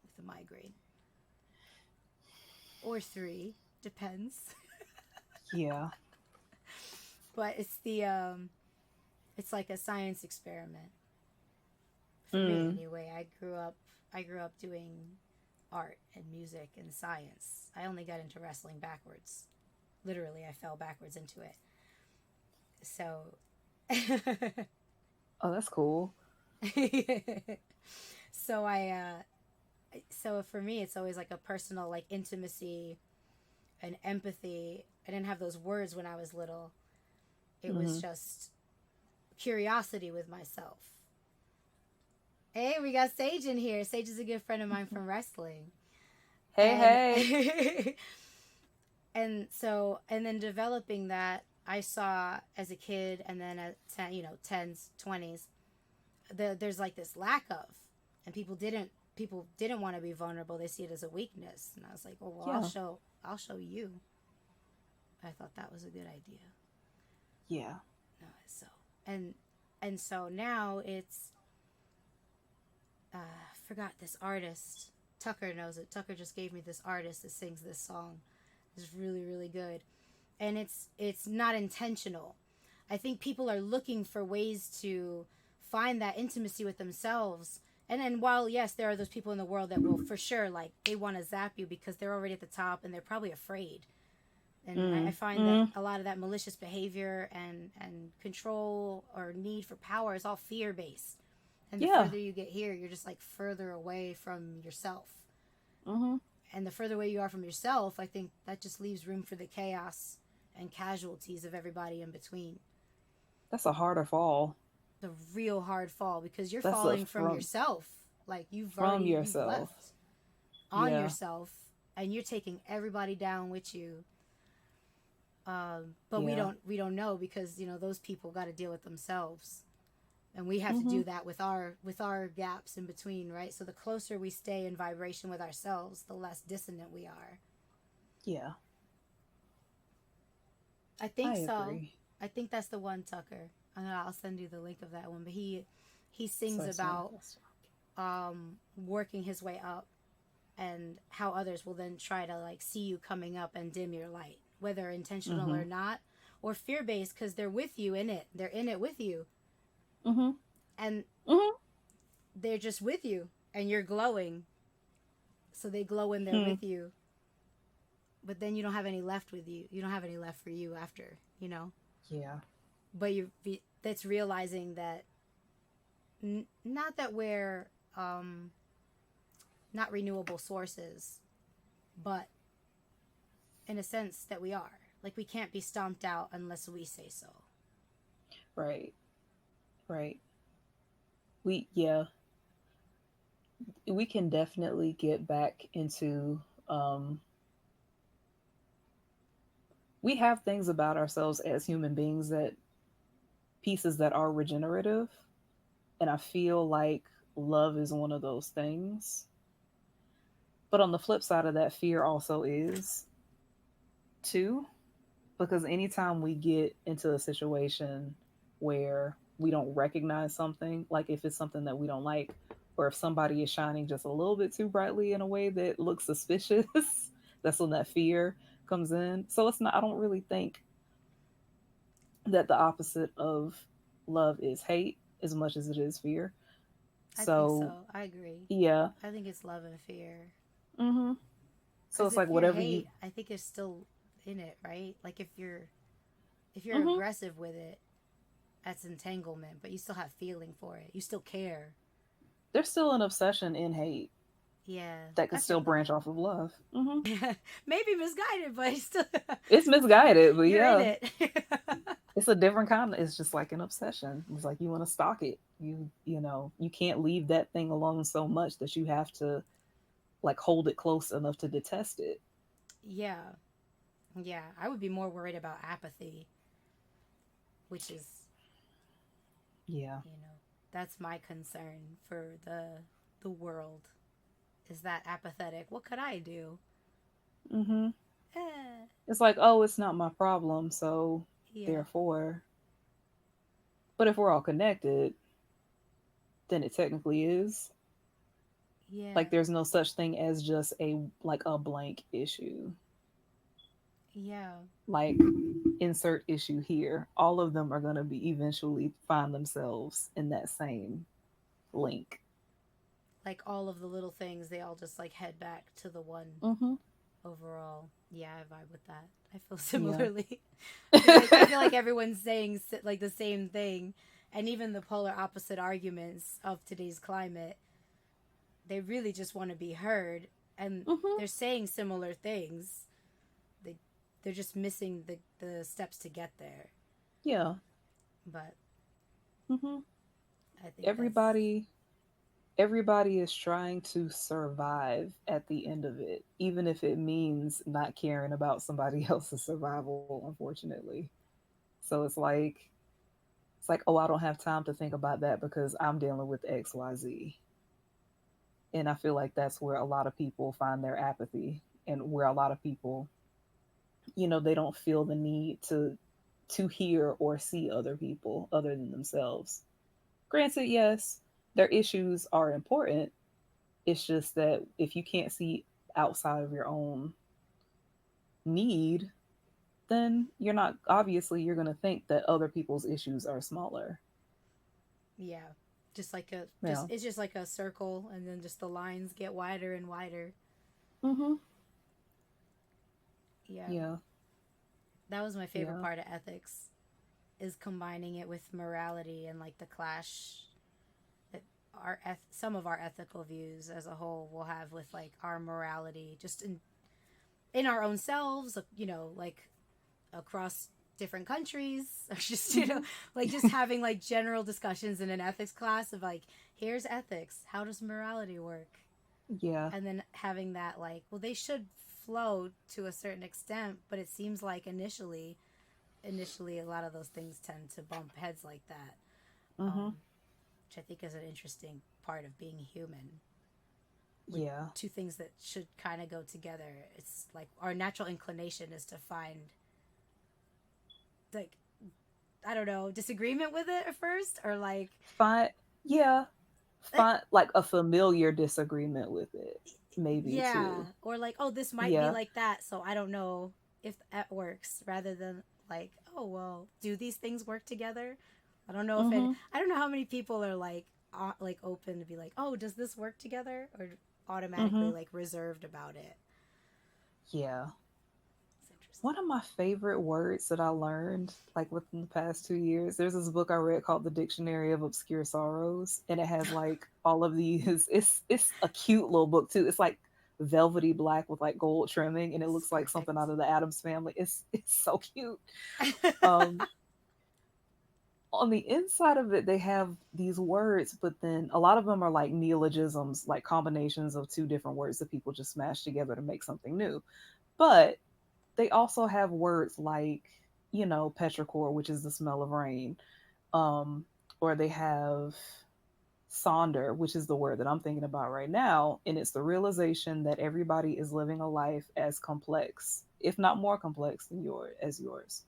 with a migraine. Or three, depends. Yeah. But it's like a science experiment for me Mm. anyway. I grew up doing art and music and science. I only got into wrestling backwards. Literally, I fell backwards into it. So Oh, that's cool. so so for me it's always like a personal like intimacy and empathy. I didn't have those words when I was little. It was Hmm. just curiosity with myself. Hey, we got Sage in here. Sage is a good friend of mine from wrestling. Hey, And hey. and then developing that, I saw as a kid, and then at 10, 10s, 20s, there's like this lack of, and people didn't want to be vulnerable. They see it as a weakness. And I was like, "Oh, well, I'll Yeah. show you." I thought that was a good idea. Yeah. No, so and and so now it's forgot this artist. Tucker knows it. Tucker just gave me this artist that sings this song. It's really really good, and it's not intentional. I think people are looking for ways to find that intimacy with themselves. And while yes, there are those people in the world that will for sure like they want to zap you because they're already at the top and they're probably afraid. And I Mm. find that Mm. a lot of that malicious behavior and control or need for power is all fear based. And the Yeah. further you get here, you're just like further away from yourself. Hmm. And the further away you are from yourself, I think that just leaves room for the chaos and casualties of everybody in between. That's a harder fall. The real hard fall because you're That's a falling from yourself. Like from you've yourself. left on Yeah. yourself, and you're taking everybody down with you. But we Yeah. don't know because those people got to deal with themselves, and we have to Hmm. do that with our gaps in between, right? So the closer we stay in vibration with ourselves, the less dissonant we are. Yeah. I think I so. agree. I think that's the one, Tucker. I'll send you the link of that one. But he sings So it's about manifest. working his way up, and how others will then try to like see you coming up and dim your light, whether intentional Hmm. or not, or fear based because they're with you in it. They're in it with you, Hmm. and Hmm. they're just with you, and you're glowing, so they glow when they're Hmm. with you. But then you don't have any left with you. You don't have any left for you after. Yeah. But that's realizing that not that we're not renewable sources, but in a sense that we are. Like we can't be stomped out unless we say so. Right. Right. Yeah, we can definitely get back into um we have things about ourselves as human beings, that pieces that are regenerative, and I feel like love is one of those things. But on the flip side of that, fear also is too, because anytime we get into a situation where we don't recognize something, like if it's something that we don't like, or if somebody is shining just a little bit too brightly in a way that looks suspicious, that's when that fear comes in. So it's not, I don't really think that the opposite of love is hate as much as it is fear. I think So so. I agree. yeah. I think it's love and fear. Mm-hmm. So Because it's if like you're whatever you. hate, I think it's still in it, right? Like if you're Mm-hmm. aggressive with it, that's entanglement, but you still have feeling for it. You still care. There's still an obsession in hate Yeah, that I could still feel branch that. off of love. Mm-hmm. Yeah, maybe misguided, but it's still It's misguided, but you're in yeah, it. it's a different kind. It's just like an obsession. It's like you want to stalk it. You know, you can't leave that thing alone so much that you have to like hold it close enough to detest it. Yeah, yeah. I would be more worried about apathy, which is, Yeah. that's my concern for the world. Is that apathetic? What could I do? Mm-hmm. Eh, It's like, oh, it's not my problem, so yeah, therefore. But if we're all connected, then it technically is. yeah, Like there's no such thing as just a like a blank issue. yeah. Like insert issue here. All of them are going to be eventually find themselves in that same link. Like all of the little things, they all just like head back to the one Mm-hmm. overall. Yeah, I vibe with that. I feel Yeah. similarly. I feel like everyone's saying like the same thing, and even the polar opposite arguments of today's climate, they really just want to be heard, and Mm-hmm. they're saying similar things. They they're just missing the steps to get there. Yeah. But Mm-hmm. I think that's Everybody everybody is trying to survive at the end of it, even if it means not caring about somebody else's survival, unfortunately. So it's like, oh, I don't have time to think about that because I'm dealing with XYZ. And I feel like that's where a lot of people find their apathy, and where a lot of people, they don't feel the need to hear or see other people other than themselves. Granted, yes, their issues are important. It's just that if you can't see outside of your own need, then you're going to think that other people's issues are smaller. yeah, Yeah. it's just like a circle, and then just the lines get wider and wider. Mhm. Yeah, Yeah. that was my favorite Yeah. part of ethics, is combining it with morality and like the clash that some of our ethical views as a whole will have with like our morality just in our own selves, like across different countries, or just Mhm. like just having like general discussions in an ethics class of like, here's ethics, how does morality work, Yeah. and then having that like, well, they should flow to a certain extent, but it seems like initially a lot of those things tend to bump heads like that, Mhm. which I think is an interesting part of being human, with Yeah. two things that should kind of go together. It's like our natural inclination is to find like, I don't know, disagreement with it at first, or like, Find yeah, eh, find like a familiar disagreement with it, maybe yeah, too. or like, oh, this might be Yeah. like that, so I don't know if that works, rather than like, oh, well, do these things work together? I don't know if any, Mhm. I don't know how many people are like open to be like, oh, does this work together, or automatically Mhm. like reserved about it. Yeah. It's One of my favorite words that I learned like within the past 2 years, there's this book I read called The Dictionary of Obscure Sorrows, and it has like all of these. It's a cute little book too. It's like velvety black with like gold trimming, and it It's looks like perfect. something out of the Addams Family. It's so cute. Um, on the inside of it, they have these words, but then a lot of them are like neologisms, like combinations of two different words that people just smash together to make something new. But they also have words like, petrichor, which is the smell of rain, um, or they have sonder, which is the word that I'm thinking about right now, and it's the realization that everybody is living a life as complex, if not more complex than yours.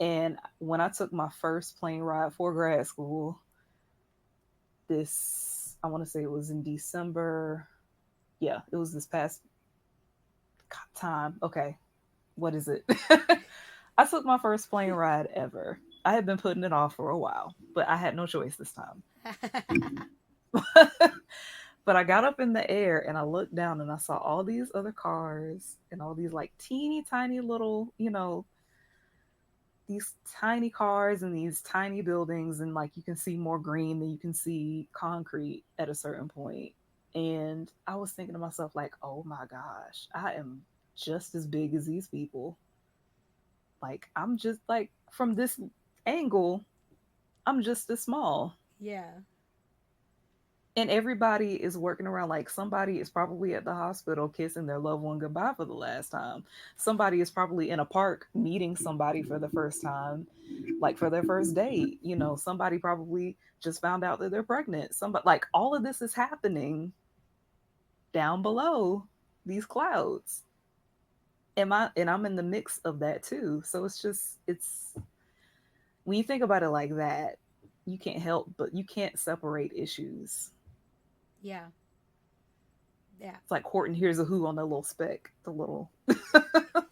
And when I took my first plane ride for grad school, this I want to say it was in December. Yeah, it was this past time. Okay, what is it? I took my first plane ride ever. I had been putting it off for a while, but I had no choice this time. But I got up in the air and I looked down and I saw all these other cars and all these like teeny tiny little, these tiny cars and these tiny buildings, and like you can see more green than you can see concrete at a certain point. And I was thinking to myself like, "Oh my gosh, I am just as big as these people. Like I'm just like from this angle, I'm just as small." Yeah. And everybody is working around like somebody is probably at the hospital kissing their loved one goodbye for the last time. Somebody is probably in a park meeting somebody for the first time, like for their first date. Somebody probably just found out that they're pregnant. Somebody, like, all of this is happening down below these clouds. And I'm in the mix of that too. So it's when you think about it like that, you can't help but you can't separate issues. Yeah. Yeah. It's like Horton Hears a Who on that little speck, the little.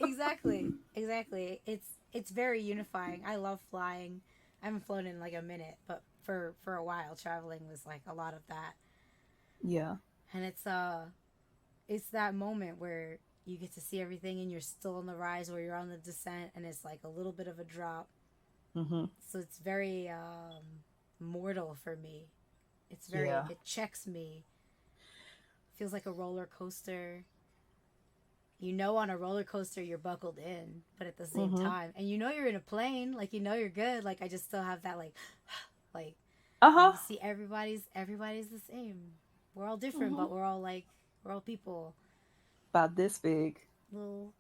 Exactly. Exactly. It's very unifying. I love flying. I haven't flown in like a minute, but for a while traveling was like a lot of that. Yeah. And it's that moment where you get to see everything and you're still on the rise or you're on the descent and it's like a little bit of a drop. Hmm. So it's very mortal for me. Yeah. It checks me. Feels like a roller coaster. On a roller coaster you're buckled in, but at the same Hmm. time, and you're in a plane, like you're good. Like I just still have that like Uh you huh. see everybody's the same. We're all different, Hmm. but we're all people. About this big. Little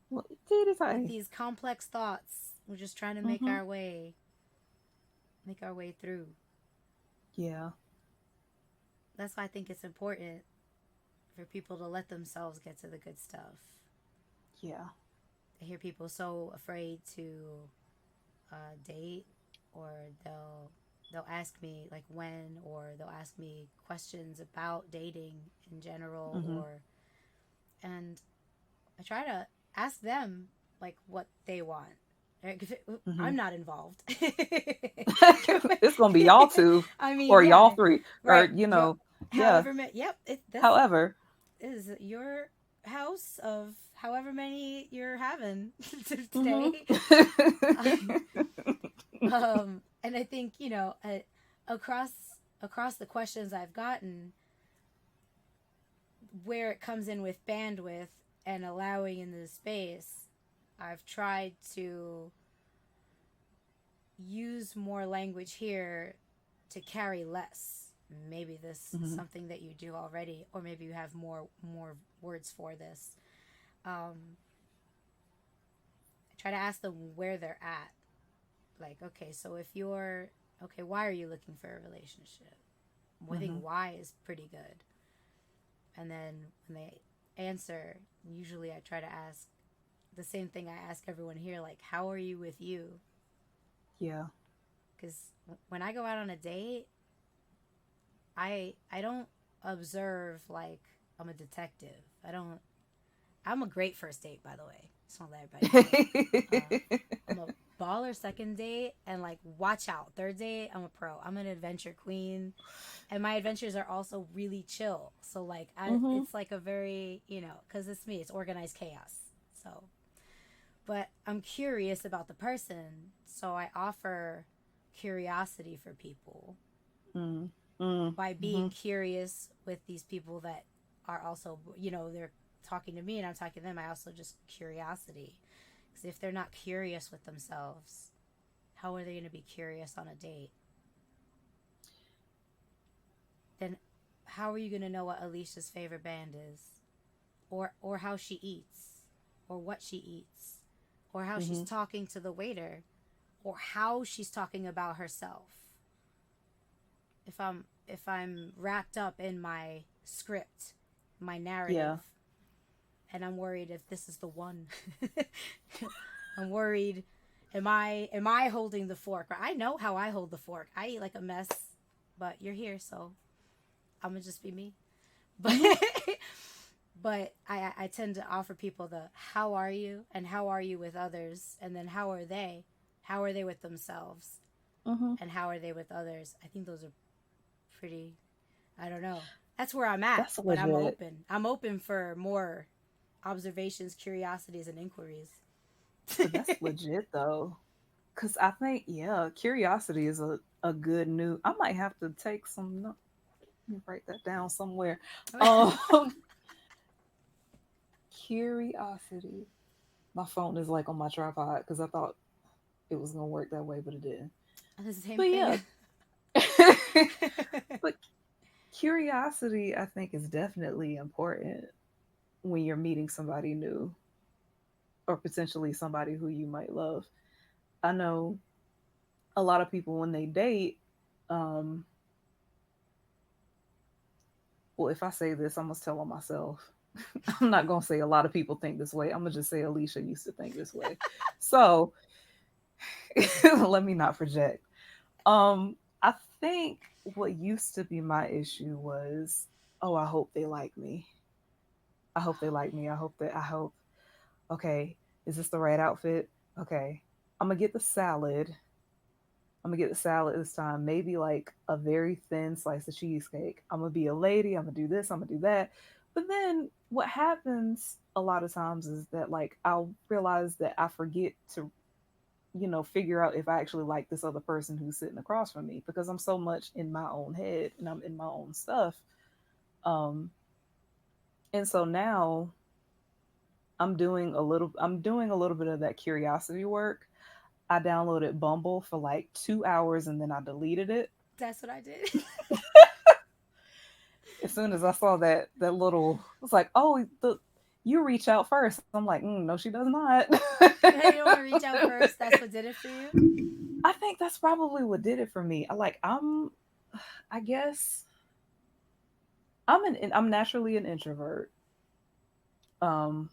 Well, teeny with tiny. these complex thoughts. We're just trying to Hmm. make our way through. Yeah. That's why I think it's important for people to let themselves get to the good stuff. Yeah. I hear people so afraid to date, or they'll ask me like when, or they'll ask me questions about dating in general, Hmm. or and I try to ask them like what they want. Hmm. I'm not involved. It's gonna be y'all two, I mean, or y'all yeah, three, or right. Yep. yeah. Yep. This However. is your house of however many you're having Hmm. today. Um, and I think across across the questions I've gotten, where it comes in with bandwidth and allowing in the space, I've tried to use more language here to carry less. Maybe this is Hmm. something that you do already, or maybe you have more words for this. I try to ask them where they're at. Like, okay, so if you're okay, why are you looking for a relationship? Well, I think Hmm. why is pretty good. And then when they answer, usually I try to ask the same thing I ask everyone here, like, how are you with you? Yeah. Because when I go out on a date, I don't observe like I'm a detective. I don't. I'm a great first date, by the way. Just want to let everybody know. I'm a baller second date, and like watch out third date. I'm a pro. I'm an adventure queen, and my adventures are also really chill. So like Hmm. it's like a very because it's me. It's organized chaos. So but I'm curious about the person, so I offer curiosity for people Mm, mm, by being mhm. curious with these people that are also, they're talking to me and I'm talking to them. I also just curiosity. Because if they're not curious with themselves, how are they going to be curious on a date? Then how are you going to know what Alicia's favorite band is? Or how she eats? Or what she eats? Or how she's Mhm. talking to the waiter? Or how she's talking about herself? If I'm wrapped up in my script, my narrative, Yeah. and I'm worried if this is the one. I'm worried. Am I holding the fork? I know how I hold the fork. I eat like a mess, but you're here, so I'm gonna just be me. But Mhm. but I tend to offer people the how are you and how are you with others, and then how are they? How are they with themselves? Mhm. And how are they with others? I think those are pretty. I don't know. That's where I'm at, That's but I'm legit. open. I'm open for more observations, curiosities, and inquiries. But that's legit though. Cause I think, yeah, curiosity is a good new. I might have to take some. Let me write that down somewhere. Um, curiosity. My phone is like on my tripod because I thought it was gonna work that way, but it didn't. The same But yeah, thing. but curiosity, I think, is definitely important when you're meeting somebody new or potentially somebody who you might love. I know a lot of people when they date, um, well, if I say this, I must tell on myself. I'm not gonna say a lot of people think this way. I'm gonna just say Alicia used to think this way. So let me not project. I think what used to be my issue was, oh, I hope they like me. I hope they like me. I hope, okay, is this the right outfit? Okay. I'm gonna get the salad. I'm gonna get the salad this time. Maybe like a very thin slice of cheesecake. I'm gonna be a lady. I'm gonna do this. I'm gonna do that. But then what happens a lot of times is that like I'll realize that I forget to, figure out if I actually like this other person who's sitting across from me because I'm so much in my own head and I'm in my own stuff. Um, and so now I'm doing a little bit of that curiosity work. I downloaded Bumble for like 2 hours and then I deleted it. That's what I did. As soon as I saw that little, I was like, oh, you reach out first. I'm like, no, she does not. You don't want to reach out first. That's what did it for you. I think that's probably what did it for me. I guess I'm naturally an introvert. Um,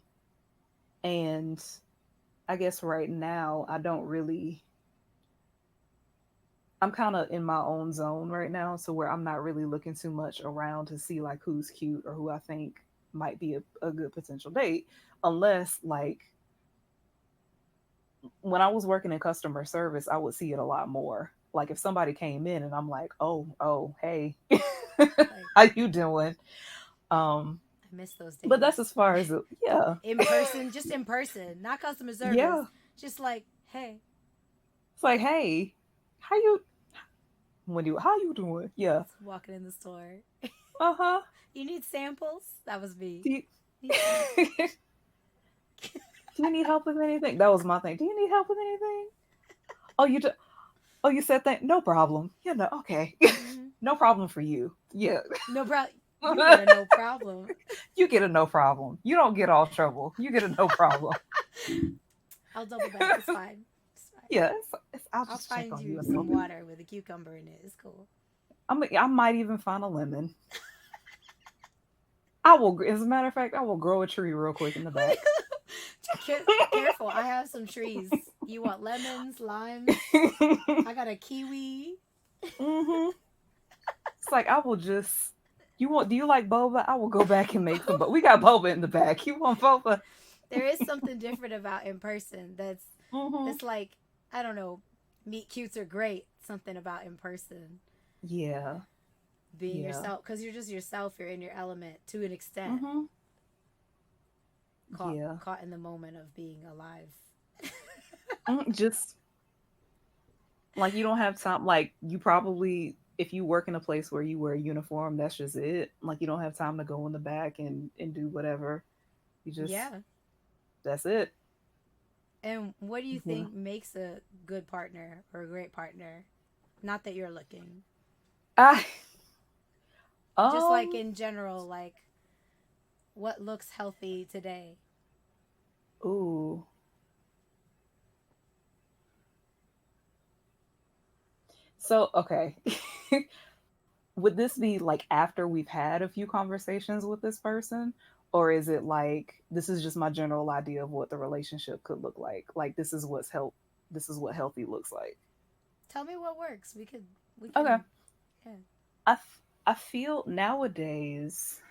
and I guess right now I don't really. I'm kind of in my own zone right now, so where I'm not really looking too much around to see like who's cute or who I think might be a good potential date, unless like when I was working in customer service, I would see it a lot more. Like if somebody came in and I'm like, oh, hey, Like, how you doing? Um, I miss those but days. that's as far as yeah, In person, just in person, not customer service. yeah. Just like, hey, It's like, hey, how you how you doing? Yeah. walking in the store. Uh huh. You need samples? That was me. Do you, Need samples? do you need help with anything? That was my thing. Do you need help with anything? Oh, oh, you said that. No problem. Yeah, no, okay. Mm-hmm. No problem for you. Yeah. No problem. You get a no problem. You get a no problem. You don't get all trouble. You get a no problem. I'll double back. It's fine. It's fine. Yeah, I'll I'll just check find on you you a little some bit. water with a cucumber in it. It's cool. I might even find a lemon. I will. As a matter of fact, I will grow a tree real quick in the back. Careful. I have some trees. You want lemons, limes? I got a kiwi. Hmm. It's like I will just. You want? Do you like boba? I will go back and make some. But we got boba in the back. You want boba? There is something different about in person. Hmm. That's like, I don't know. Meet cutes are great. Something about in person, Yeah. being Yeah. yourself, because you're just yourself. You're in your element to an extent. Hmm. Caught Yeah. caught in the moment of being alive Just like you don't have time. Like you probably, if you work in a place where you wear a uniform, that's just it. Like you don't have time to go in the back and do whatever. You just Yeah. that's it. And what do you You know. think makes a good partner or a great partner? Not that you're looking. I Just like um in general, like what looks healthy today? ooh. So okay. Would this be like after we've had a few conversations with this person? Or is it like this is just my general idea of what the relationship could look like? Like this is what healthy looks like. Tell me what works. We Okay. can yeah. I feel nowadays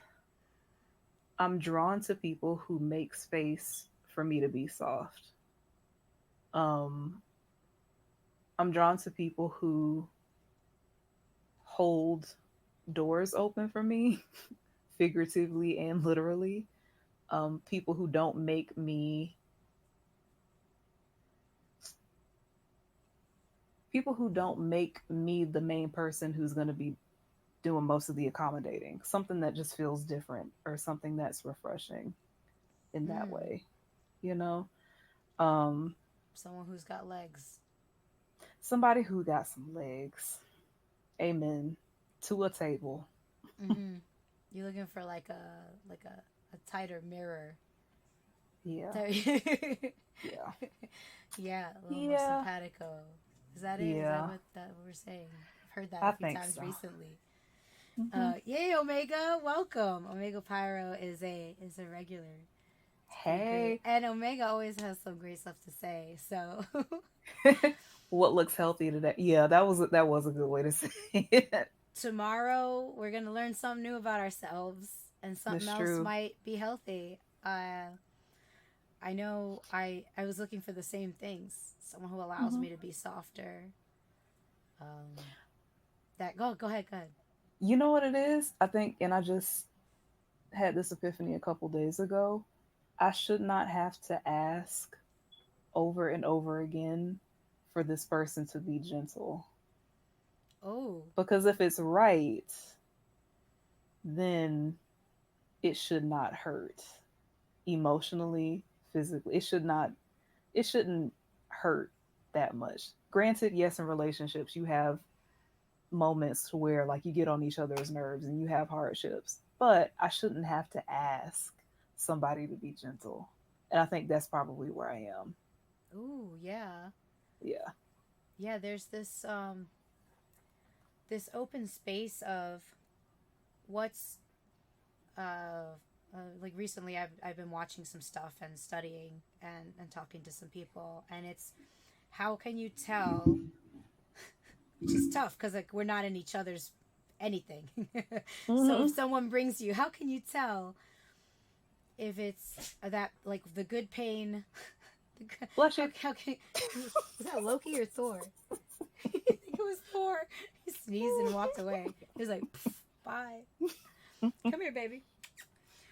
I'm drawn to people who make space for me to be soft. Um, I'm drawn to people who hold doors open for me, figuratively and literally. People who don't make me, people who don't make me the main person who's going to be doing most of the accommodating. Something that just feels different or something that's refreshing in that Mm, way, you know? Um, someone who's got legs. somebody who got some legs. Amen. To a table. Mm-hmm. You're looking for like a tighter mirror. Yeah. Yeah. Yeah, a little more Yeah. simpatico. Is that it? Is that Yeah. what we're saying? I've heard that I a few think times so. recently. Hmm. Yay, Omega! Welcome. Omega Pyro is a regular. It's pretty great, Hey. and Omega always has some great stuff to say. So What looks healthy today? Yeah, that was a good way to say it. tomorrow we're gonna learn something new about ourselves, and something That's else true. might be healthy. I know I was looking for the same things. Someone who allows Hmm. me to be softer. Um, that go ahead. You know what it is? I think, and I just had this epiphany a couple days ago. I should not have to ask over and over again for this person to be gentle. Oh, Because if it's right, then it should not hurt emotionally, physically. It shouldn't hurt that much. Granted, yes, in relationships you have moments where like you get on each other's nerves and you have hardships, but I shouldn't have to ask somebody to be gentle. And I think that's probably where I am. ooh, yeah, Yeah. yeah. There's this open space of what's like recently I've been watching some stuff and studying and talking to some people, and it's how can you tell, which is tough because like we're not in each other's anything. So if Hmm. someone brings you, how can you tell if it's that like the good pain? Bless how you. how can was that Loki or Thor? I think it was Thor. He sneezed and walked away. He was like, bye. Come here, baby.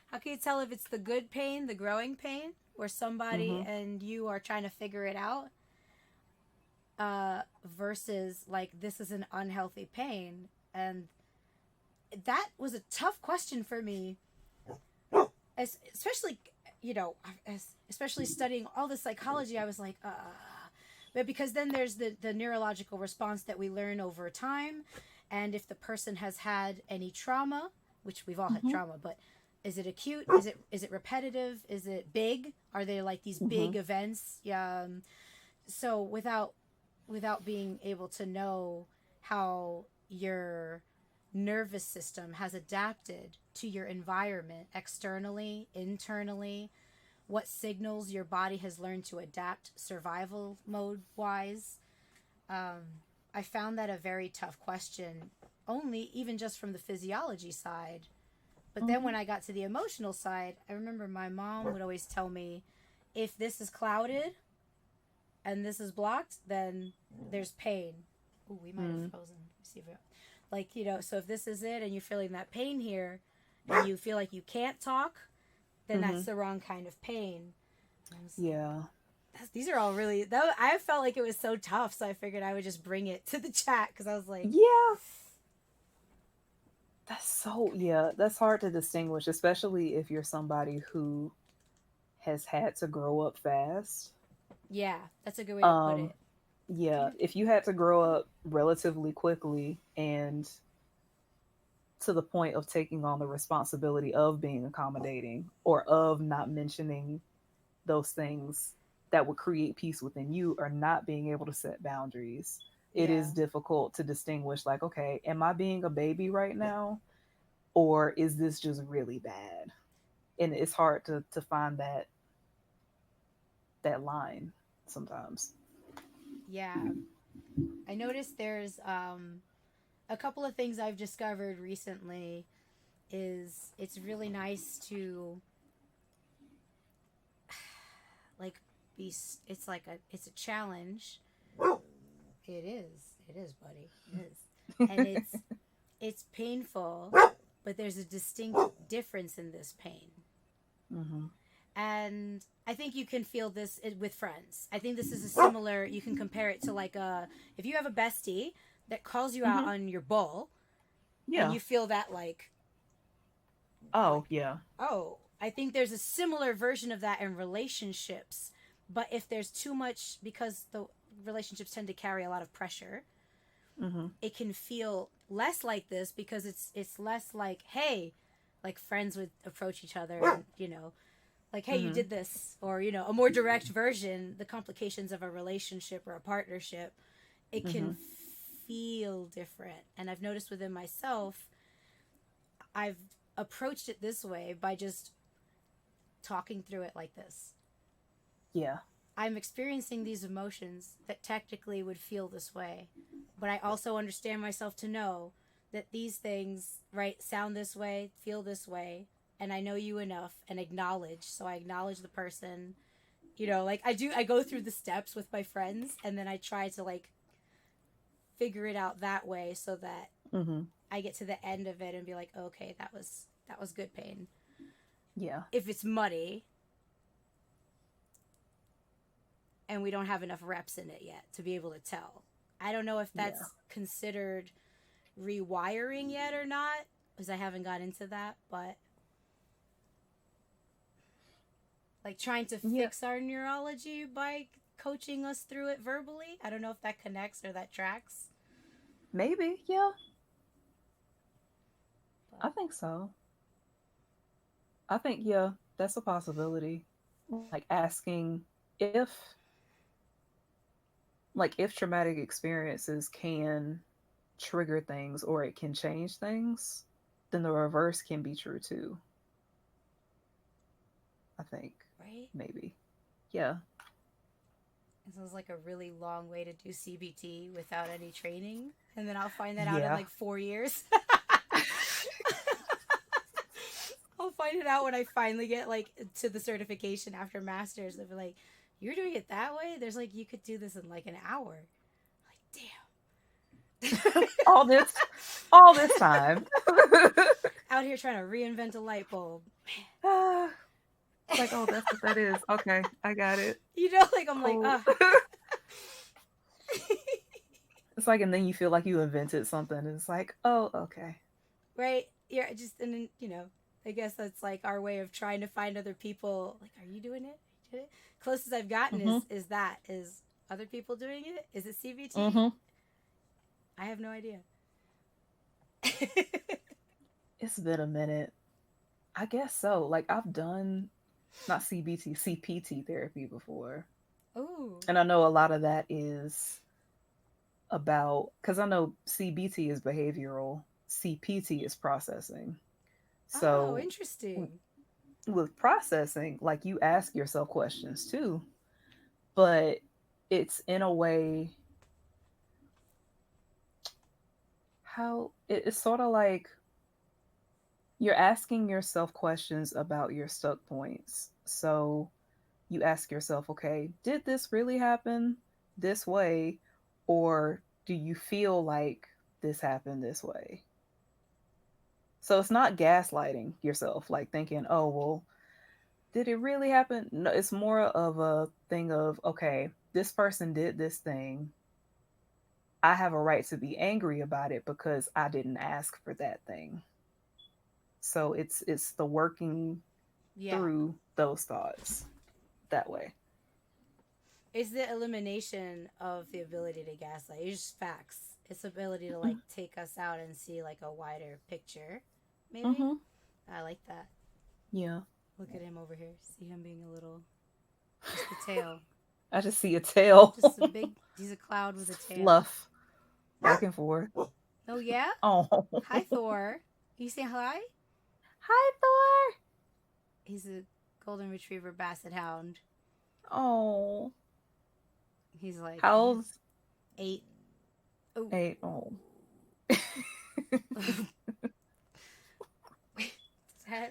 How can you tell if it's the good pain, the growing pain, where somebody Hmm. and you are trying to figure it out, versus like this is an unhealthy pain? And that was a tough question for me, especially, especially studying all the psychology. I was like, but because then there's the neurological response that we learn over time, and if the person has had any trauma, which we've all had Hmm. trauma, but is it acute? Is it repetitive? Is it big? Are they like these Hmm. big events? Yeah. So without being able to know how your nervous system has adapted to your environment externally, internally, what signals your body has learned to adapt survival mode wise. I found that a very tough question, only even just from the physiology side. But then Hmm. when I got to the emotional side, I remember my mom would always tell me, if this is clouded and this is blocked, then there's pain. Ooh, we might have Mm. frozen. Let's see if it, like, so if this is it and you're feeling that pain here and you feel like you can't talk, then Hmm. that's the wrong kind of pain. And I was like, Yeah. these are all really, though, I felt like it was so tough, so I figured I would just bring it to the chat because I was like, Yeah, that's so, yeah, that's hard to distinguish, especially if you're somebody who has had to grow up fast. yeah, that's a good way to put Um, it. yeah, if you had to grow up relatively quickly and to the point of taking on the responsibility of being accommodating or of not mentioning those things that would create peace within you or not being able to set boundaries, it Yeah, is difficult to distinguish, like, okay, am I being a baby right now? Or is this just really bad? And it's hard to find that line sometimes. yeah. I noticed there's a couple of things I've discovered recently is it's really nice to like be it's like it's a challenge. It is, buddy, it is. And it's painful, but there's a distinct difference in this pain. Mm-hmm. And I think you can feel this with friends. I think this is a similar, you can compare it to like a, if you have a bestie that calls you out Mm-hmm. on your bull and Yeah. you feel that like Oh, yeah. oh, I think there's a similar version of that in relationships. But if there's too much, because the relationships tend to carry a lot of pressure, Mm-hmm. it can feel less like this because it's less like, hey, like friends would approach each other and, like, hey, you Mm-hmm. did this, or, a more direct version, the complications of a relationship or a partnership, it Mm-hmm. can feel different. And I've noticed within myself, I've approached it this way by just talking through it like this. Yeah. I'm experiencing these emotions that technically would feel this way, but I also understand myself to know that these things, right, sound this way, feel this way, and I know you enough and acknowledge. So I acknowledge the person, like I go through the steps with my friends, and then I try to like figure it out that way so that Mm-hmm. I get to the end of it and be like, okay, that was good pain. Yeah. If it's muddy and we don't have enough reps in it yet to be able to tell. I don't know if Yeah. that's considered rewiring yet or not, because I haven't got into that, but like trying to Yeah. fix our neurology by coaching us through it verbally. I don't know if that connects or that tracks. Maybe. Yeah. I But think so. I think, yeah, that's a possibility. Like asking if if traumatic experiences can trigger things or it can change things, then the reverse can be true too. I think right? maybe. Yeah. It sounds like a really long way to do CBT without any training. And then I'll find that out in Yeah. like 4 years. I'll find it out when I finally get like to the certification after masters. They'll be like, "You're doing it that way? There's like you could do this in like an hour." I'm like, damn. all this all this time. Out here trying to reinvent a light bulb. Ah, it's like, oh, that's what that is. Okay, I got it. Like I'm like, Cool. It's like, and then you feel like you invented something. And it's like, oh, okay. right? Yeah, just and then I guess that's like our way of trying to find other people. Like, are you doing it? Are you doing it? Closest I've gotten Mm-hmm. is other people doing it. Is it CBT? Mm-hmm. I have no idea. It's been a minute. I guess so. Like I've done not CBT, CPT therapy before. Oh, And I know a lot of that is about, because I know CBT is behavioral, CPT is processing. oh, So interesting. with processing, like you ask yourself questions too, but it's in a way how it's sort of like you're asking yourself questions about your stuck points. So you ask yourself, okay, did this really happen this way? Or do you feel like this happened this way? So it's not gaslighting yourself, like thinking, oh, well, did it really happen? No, it's more of a thing of, okay, this person did this thing. I have a right to be angry about it because I didn't ask for that thing. So it's the working Yeah. through those thoughts that way. It's the elimination of the ability to gaslight. It's just facts. It's the ability to like take us out and see like a wider picture. Maybe. Mm-hmm. I like that. Yeah. Look at him over here. See him being a little just the tail. I just see a tail. Just a big he's a cloud with a tail. Fluff back and forth. Oh yeah? Oh. Hi Thor. You say hi? Hi, Thor. He's a golden retriever basset hound. Oh. He's like he's How's 8. Oh. eight? Oh.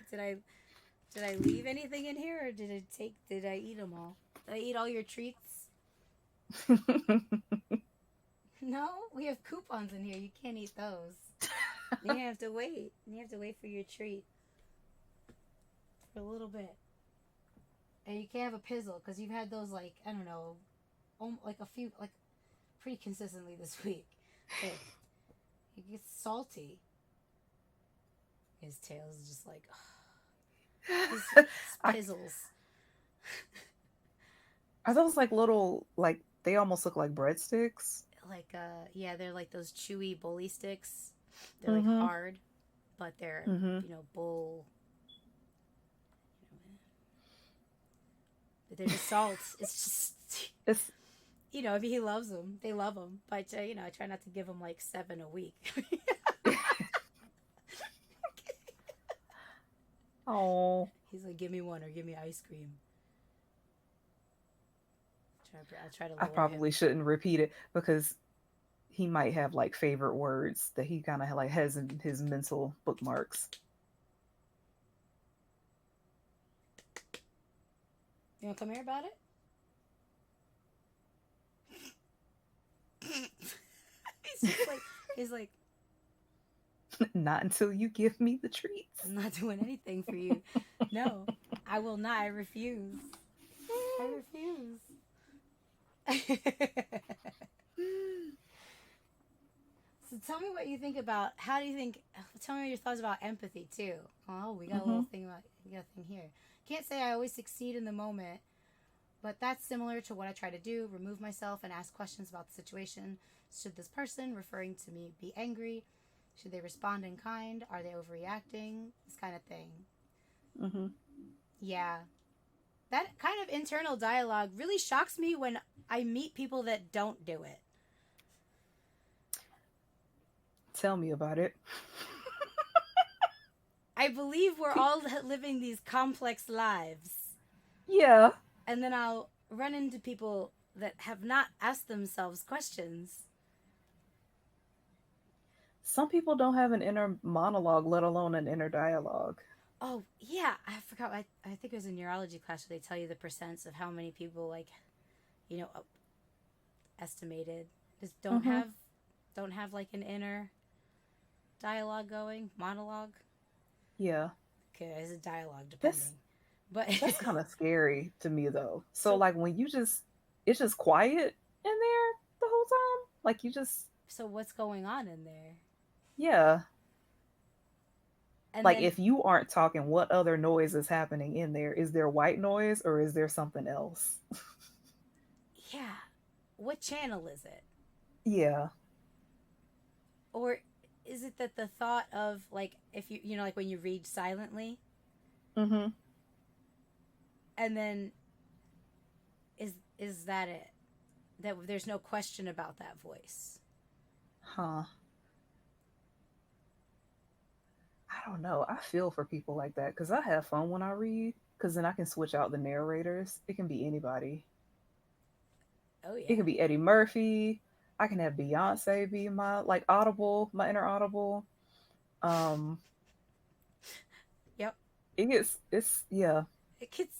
did I did I leave anything in here or did I eat them all? Did I eat all your treats? No, we have coupons in here. You can't eat those. You have to wait. You have to wait for your treat for a little bit. And you can't have a pizzle because you've had those like I don't know, like a few like pretty consistently this week. So it gets salty. His tail is just like his I, pizzles. are those like little, like, they almost look like breadsticks? Like yeah, they're like those chewy bully sticks. They're like Mm-hmm. hard, but they're Mm-hmm. bull. But they're just salt. It's just It's if he loves them, they love them. But I try not to give him like 7 a week. oh. He's like, give me one or give me ice cream. I'll try to I lure probably him. shouldn't repeat it because he might have like favorite words that he kind of like has in his mental bookmarks. You want to come here about it? he's like, Not until you give me the treats. I'm not doing anything for you. No, I will not. I refuse. I refuse. So tell me what you think about. How do you think? Tell me your thoughts about empathy too. Oh, we got a Mm-hmm. little thing about. We got a thing here. Can't say I always succeed in the moment, but that's similar to what I try to do: remove myself and ask questions about the situation. Should this person referring to me be angry? Should they respond in kind? Are they overreacting? This kind of thing. Mm-hmm. Yeah, that kind of internal dialogue really shocks me when I meet people that don't do it. Tell me about it. I believe we're all living these complex lives. Yeah. And then I'll run into people that have not asked themselves questions. Some people don't have an inner monologue, let alone an inner dialogue. Oh, yeah, I forgot. I think it was a neurology class where they tell you the percents of how many people, like, you know, estimated just Mm-hmm. don't have like an inner dialogue going, monologue. Yeah. Okay, it's a dialogue That's depending. But that's kind of scary to me though. So so like when you just it's just quiet in there the whole time. Like you just so what's going on in there? yeah. And Like then if you aren't talking, what other noise is happening in there? Is there white noise or is there something else? yeah, what channel is it? Yeah. Or is it that the thought of like if you know like when you read silently Mm-hmm. and then is that it? That there's no question about that voice. Huh. I don't know. I feel for people like that because I have fun when I read because then I can switch out the narrators. It can be anybody. Oh It yeah. could be Eddie Murphy. I can have Beyonce be my like audible, my inner audible. Um, Yep. it's yeah. It gets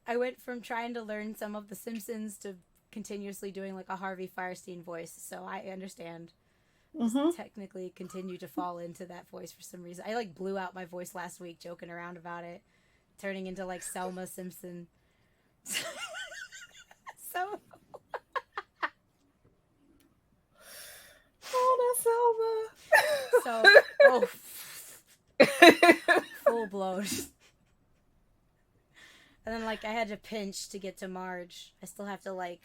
I went from trying to learn some of the Simpsons to continuously doing like a Harvey Firestein voice, so I understand. Just Mm-hmm. technically continue to fall into that voice for some reason. I like blew out my voice last week joking around about it, turning into like Selma Simpson. So Oh, so oh that's Selma. full blown. And then like I had to pinch to get to Marge. I still have to like,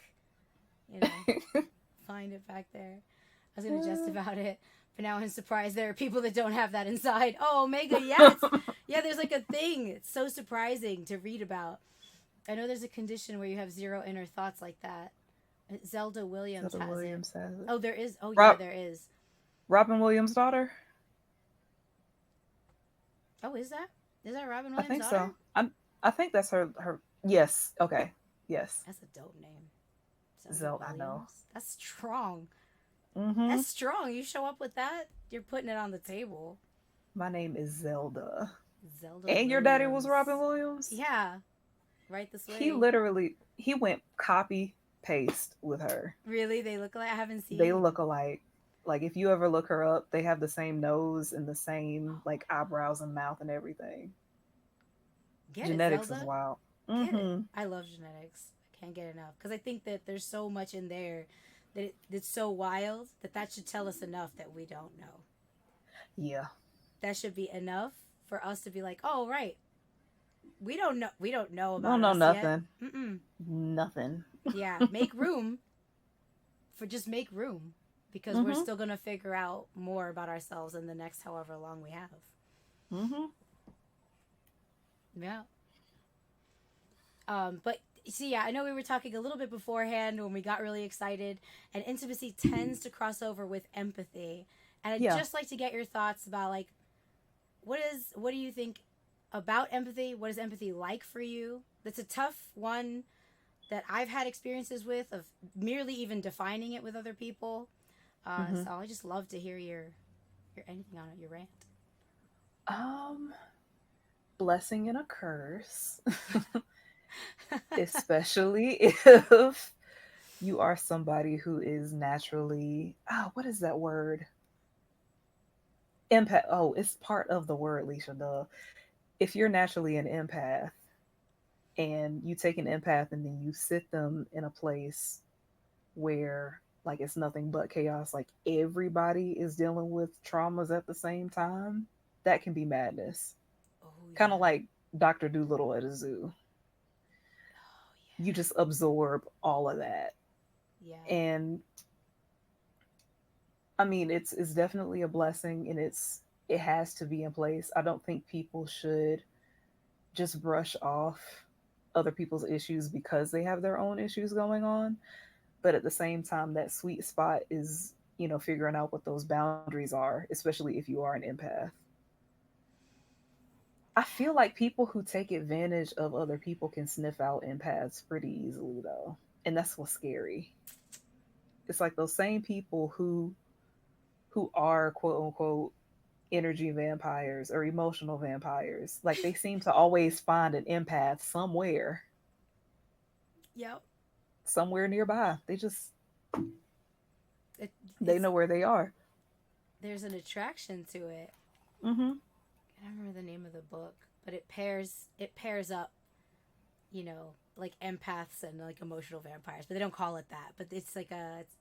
you know, find it back there. I was gonna jest about it, but now I'm surprised there are people that don't have that inside. Oh, Omega, yeah, yeah. There's like a thing. It's so surprising to read about. I know there's a condition where you have zero inner thoughts like that. Zelda Williams Zelda has it. Williams has it. Oh, there is. Oh, yeah, Rob there is. Robin Williams' daughter? Oh, is that? Is that Robin I Williams' think daughter? so. I think that's her yes. Okay. Yes. That's a dope name. Zelda Zelda, I know. Williams. That's strong. Mm-hmm. That's strong. You show up with that, you're putting it on the table. My name is Zelda. Zelda And your daddy was Robin Williams. Williams? Yeah, right this He way. literally he went copy paste with her. Really? They look like I haven't They seen. look alike. Like if you ever look her up, they have the same nose and the same like eyebrows and mouth and everything. Get it, Genetics is Zelda. wild. Get it. Mm-hmm. I love genetics. I can't get enough because I think that there's so much in there it's so wild that that should tell us enough that we don't know. Yeah. That should be enough for us to be like, oh right, we don't know Don't about know us yet. nothing. Mm-mm. Nothing. Yeah, make room for just make room because we're Mm-hmm. still gonna figure out more about ourselves in the next however long we have. Mm-hmm. Yeah. But see, yeah, I know we were talking a little bit beforehand when we got really excited, and intimacy tends to cross over with empathy. And I'd Yeah. just like to get your thoughts about like what do you think about empathy? What is empathy like for you? That's a tough one that I've had experiences with of merely even defining it with other people. Mm-hmm. So I just love to hear your anything on it, your rant. Um, blessing and a curse. Especially if you are somebody who is naturally what is that word? Empath. Oh, it's part of the word, Leisha. Duh. If you're naturally an empath and you take an empath and then you sit them in a place where like it's nothing but chaos, like everybody is dealing with traumas at the same time, that can be madness. Oh Kind of yeah. like Dr. Doolittle at a zoo. Oh You just absorb all of that. yeah. Yeah. And I mean, it's definitely a blessing, and it has to be in place. I don't think people should just brush off other people's issues because they have their own issues going on. But at the same time, that sweet spot is, figuring out what those boundaries are, especially if you are an empath. I feel like people who take advantage of other people can sniff out empaths pretty easily, though. And that's what's scary. It's like those same people who are quote unquote energy vampires or emotional vampires. Like they seem to always find an empath Yep. somewhere nearby. It, They it's know where they are. there's an attraction to it. Mm-hmm. I don't remember the name of the book, but it pairs up, like empaths and like emotional vampires, but they don't call it that. But it's like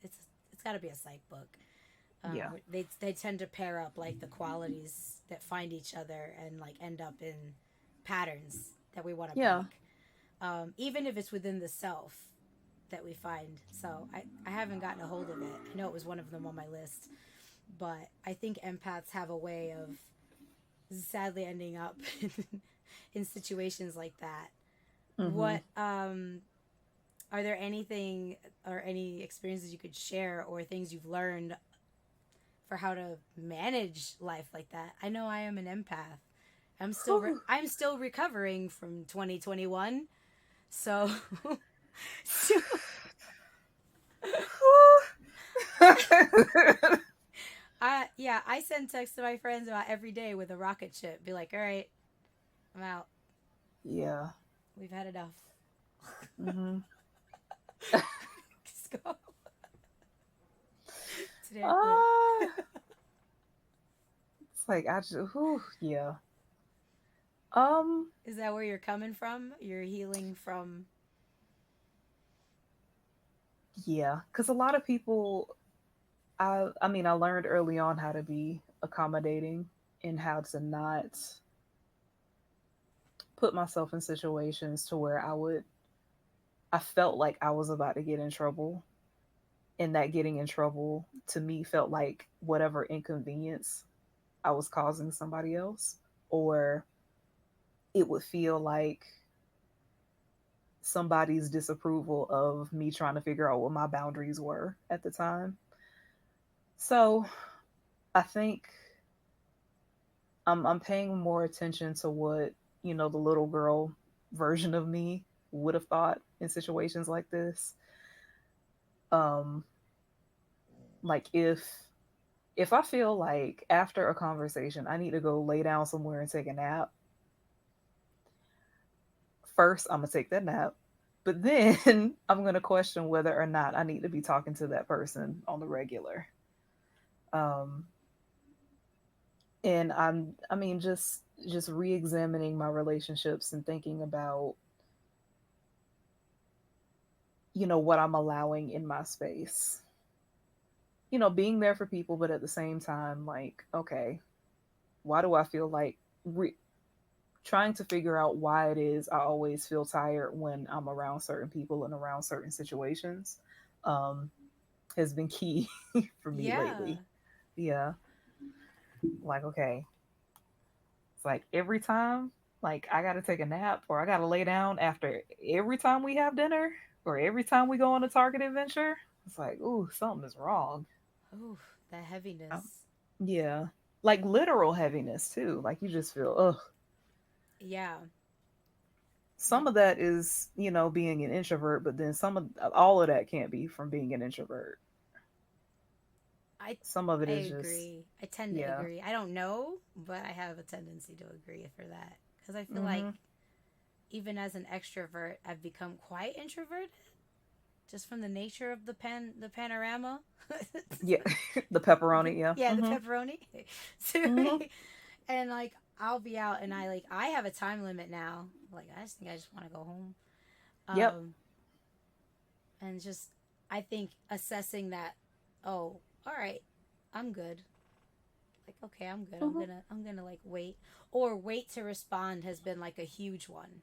it's got to be a psych book. Yeah. They tend to pair up like the qualities that find each other and like end up in patterns that we want to Yeah. break, even if it's within the self that we find. So I haven't gotten a hold of it. I know it was one of them on my list, but I think empaths have a way of sadly ending up in situations like that. Mm-hmm. What are there anything or any experiences you could share or things you've learned for how to manage life like that? I know I am an empath. I'm still recovering from 2021. So I send texts to my friends about every day with a rocket ship. Be like, all right, I'm out. Yeah. We've had enough. Mm-hmm. Just go. Today I Ah, quit. It's like I just, whew, yeah. Um, Is that where you're coming from? You're healing from. yeah, because a lot of people, I mean, I learned early on how to be accommodating and how to not put myself in situations to where I felt like I was about to get in trouble, and that getting in trouble to me felt like whatever inconvenience I was causing somebody else, or it would feel like somebody's disapproval of me trying to figure out what my boundaries were at the time. So I think I'm paying more attention to what, the little girl version of me would have thought in situations like this. Um, like if I feel like after a conversation I need to go lay down somewhere and take a nap, first I'm gonna take that nap. But then I'm gonna question whether or not I need to be talking to that person on the regular. Um, and I mean, just re-examining my relationships and thinking about, what I'm allowing in my space. Being there for people, but at the same time, like, okay, why do I feel like trying to figure out why it is I always feel tired when I'm around certain people and around certain situations, um, has been key for me Yeah. lately. Yeah, like, okay, it's like every time, like, I gotta take a nap or I gotta lay down after every time we have dinner or every time we go on a Target adventure. It's like, ooh, something is wrong. Oh, that Um, heaviness. yeah, like literal heaviness too. Like you just feel, ugh. Yeah. Some of that is, being an introvert, but then all of that can't be from being an introvert. I Some of it I is just, agree. I tend to yeah. agree. I don't know, but I have a tendency to agree for that because I feel like Mm-hmm. even as an extrovert, I've become quite introverted just from the nature of the panorama. Yeah. The pepperoni, yeah. Yeah, the Mm-hmm. pepperoni. So, Mm-hmm. and like I'll be out and I have a time limit now. Like I just think I just want to go home. Yep. Um and just I think assessing that, oh, all right, I'm good. Like okay, I'm good. i'm Mm-hmm. gonna i'm gonna like wait, or wait to respond has been like a huge one.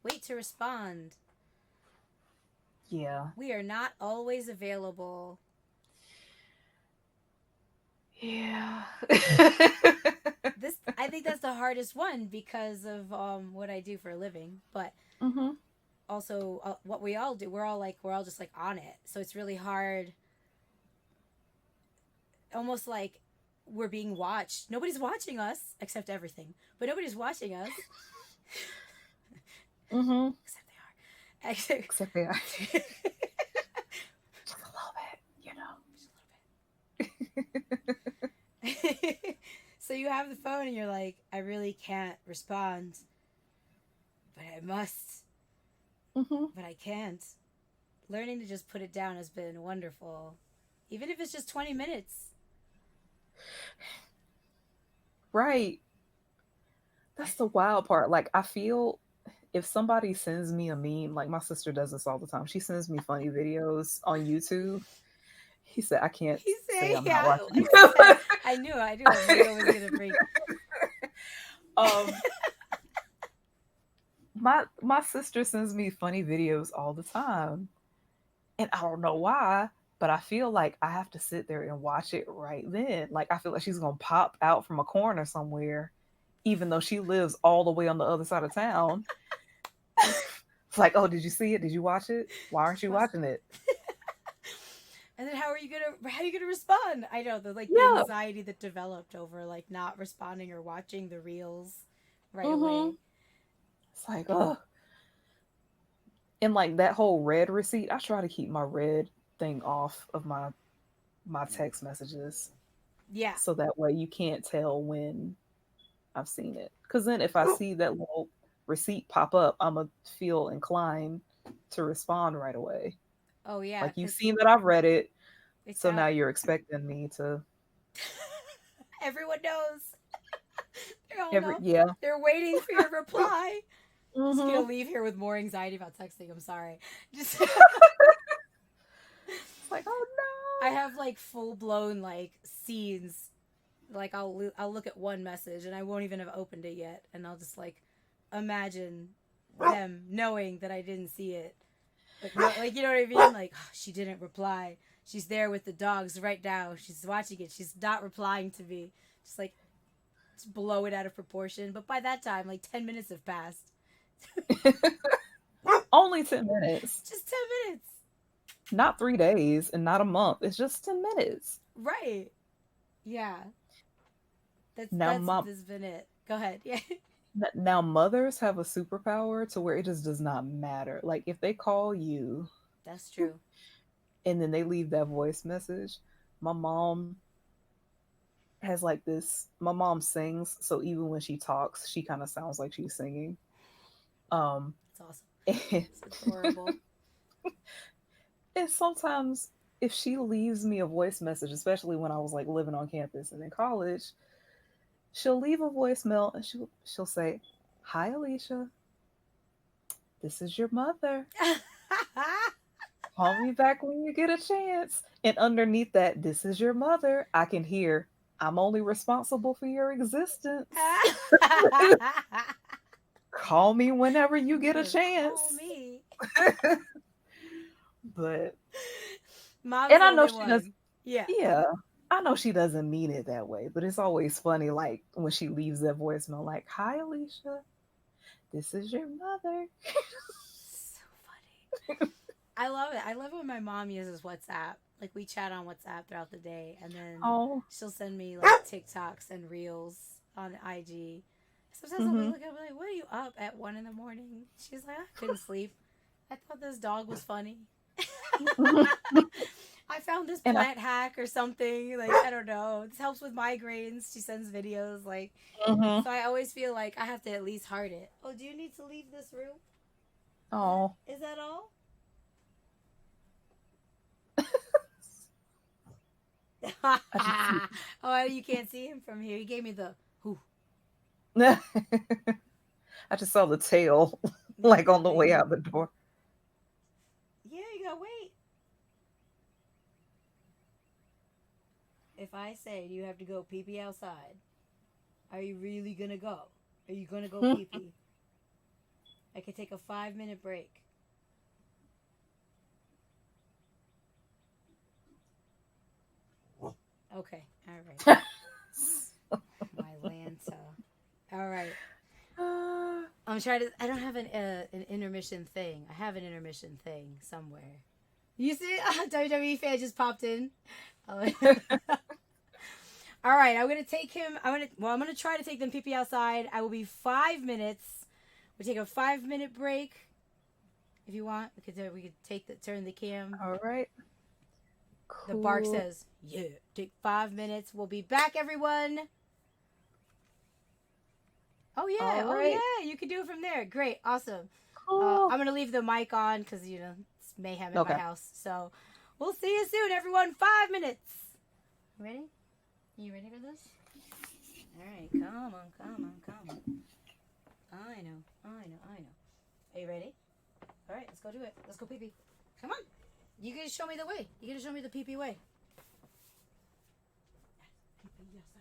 Wait to respond. Yeah. We are not always available. Yeah. This, I think that's the hardest one because of what I do for a living, but Mm-hmm. also what we all do. We're all just like on it, so it's really hard. Almost like we're being watched. Nobody's watching us except everything, but nobody's watching us. Mm-hmm. Except they are. Except Except they are just a just a little bit. little bit. So you have the phone and you're like, I really can't respond, but I must, Mm-hmm. but I can't. Learning to just put it down has been wonderful, even if it's just 20 minutes. Right. That's the wild part. Like I feel if somebody sends me a meme, like my sister does this all the time. She sends me funny videos on YouTube. He said, I can't He say said, I'm not yeah, watching I you. said, I knew what video was gonna bring. um, my sister sends me funny videos all the time, and I don't know why, but I feel like I have to sit there and watch it right then. Like I feel like she's gonna pop out from a corner somewhere, even though she lives all the way on the other side of town. It's like, oh, did you see it? Did you watch it? Why aren't Just you watch. watching it? And then how are you gonna respond? I know the Yeah. anxiety that developed over like not responding or watching the reels right Mm-hmm. away. It's like, oh, and like that whole red receipt. I try to keep my red thing off of my text messages Yeah. so that way you can't tell when I've seen it. Because then if I see that little receipt pop up, I'm gonna feel inclined to respond right away. Oh yeah, Like you've because seen that I've read it, it's so now out. you're expecting me to. Everyone knows. They all Every know. yeah. They're waiting for your reply. Just gonna Mm-hmm. leave here with more anxiety about texting. I'm sorry. Just It's like, oh I have like full blown like scenes. Like I'll look at one message and I won't even have opened it yet, and I'll just like imagine them knowing that I didn't see it. Like no, like you know what I mean? Like oh, she didn't reply. She's there with the dogs right now. She's watching it. She's not replying to me. Just like just blow it out of proportion. But by that time, like 10 minutes have passed. no. Only 10 minutes. Just 10 minutes. Not 3 days and not a month. It's just 10 minutes. Right. Yeah. That's Now, that's mom, this has been it. Go ahead. Yeah. now mothers have a superpower to where it just does not matter. Like if they call you That's true. and then they leave that voice message, my mom has like this. My mom sings, so even when she talks, she kind of sounds like she's singing. Um, It's awesome. and, It's adorable. and sometimes if she leaves me a voice message, especially when I was like living on campus and in college, she'll leave a voicemail and she'll say, "Hi, Alicia. This is your mother. Call me back when you get a chance." And underneath that, "This is your mother," I can hear, "I'm only responsible for your existence. Call me whenever you get a Call chance." me. But Mom's and the I know only she does. one. Yeah. Yeah, I know she doesn't mean it that way, but it's always funny, like when she leaves that voicemail, like, "Hi, Alicia. This is your mother." So funny. I love it. I love it when my mom uses WhatsApp. Like we chat on WhatsApp throughout the day, and then Oh. she'll send me like TikToks and reels on IG. Sometimes I'll be Hmm. looking, I'll be like, "What are you up at 1 in the morning?" She's like, "I couldn't sleep. I thought this dog was funny. I found this And I. plant hack or something. Like I don't know. This helps with migraines." She sends videos like, Hmm. so I always feel like I have to at least heart it. Oh, do you need to leave this room? Oh. Is that all? I just see. Oh, you can't see him from here. He gave me the who. I just saw the tail Yeah, like on the way baby. out the door. Yeah, you gotta wait. If I say you have to go pee pee outside, are you really gonna go? Are you gonna go pee pee? I could take a 5 minute break. Okay, all right. My Lanta. All right. I'm trying to. I don't have an intermission thing. I have an intermission thing somewhere. You see, WWE fan just popped in. Oh. All right, I'm gonna take him. I'm gonna try to take them pee pee outside. I will be 5 minutes. We take a 5 minute break. If you want, we could turn the cam. All right. The bark Cool. says, "Yeah, take 5 minutes. We'll be back, everyone." All Oh right. yeah, you can do it from there. Great, awesome. Cool. I'm gonna leave the mic on because it's mayhem at my Okay. house. So we'll see you soon, everyone. 5 minutes. Ready? You ready for this? All right, come on, come on, come on. I know, I know, I know. Are you ready? All right, let's go do it. Let's go pee pee. Come on. You gotta show me the way. You gotta show me the pee pee way. Pee pee, yes, sir.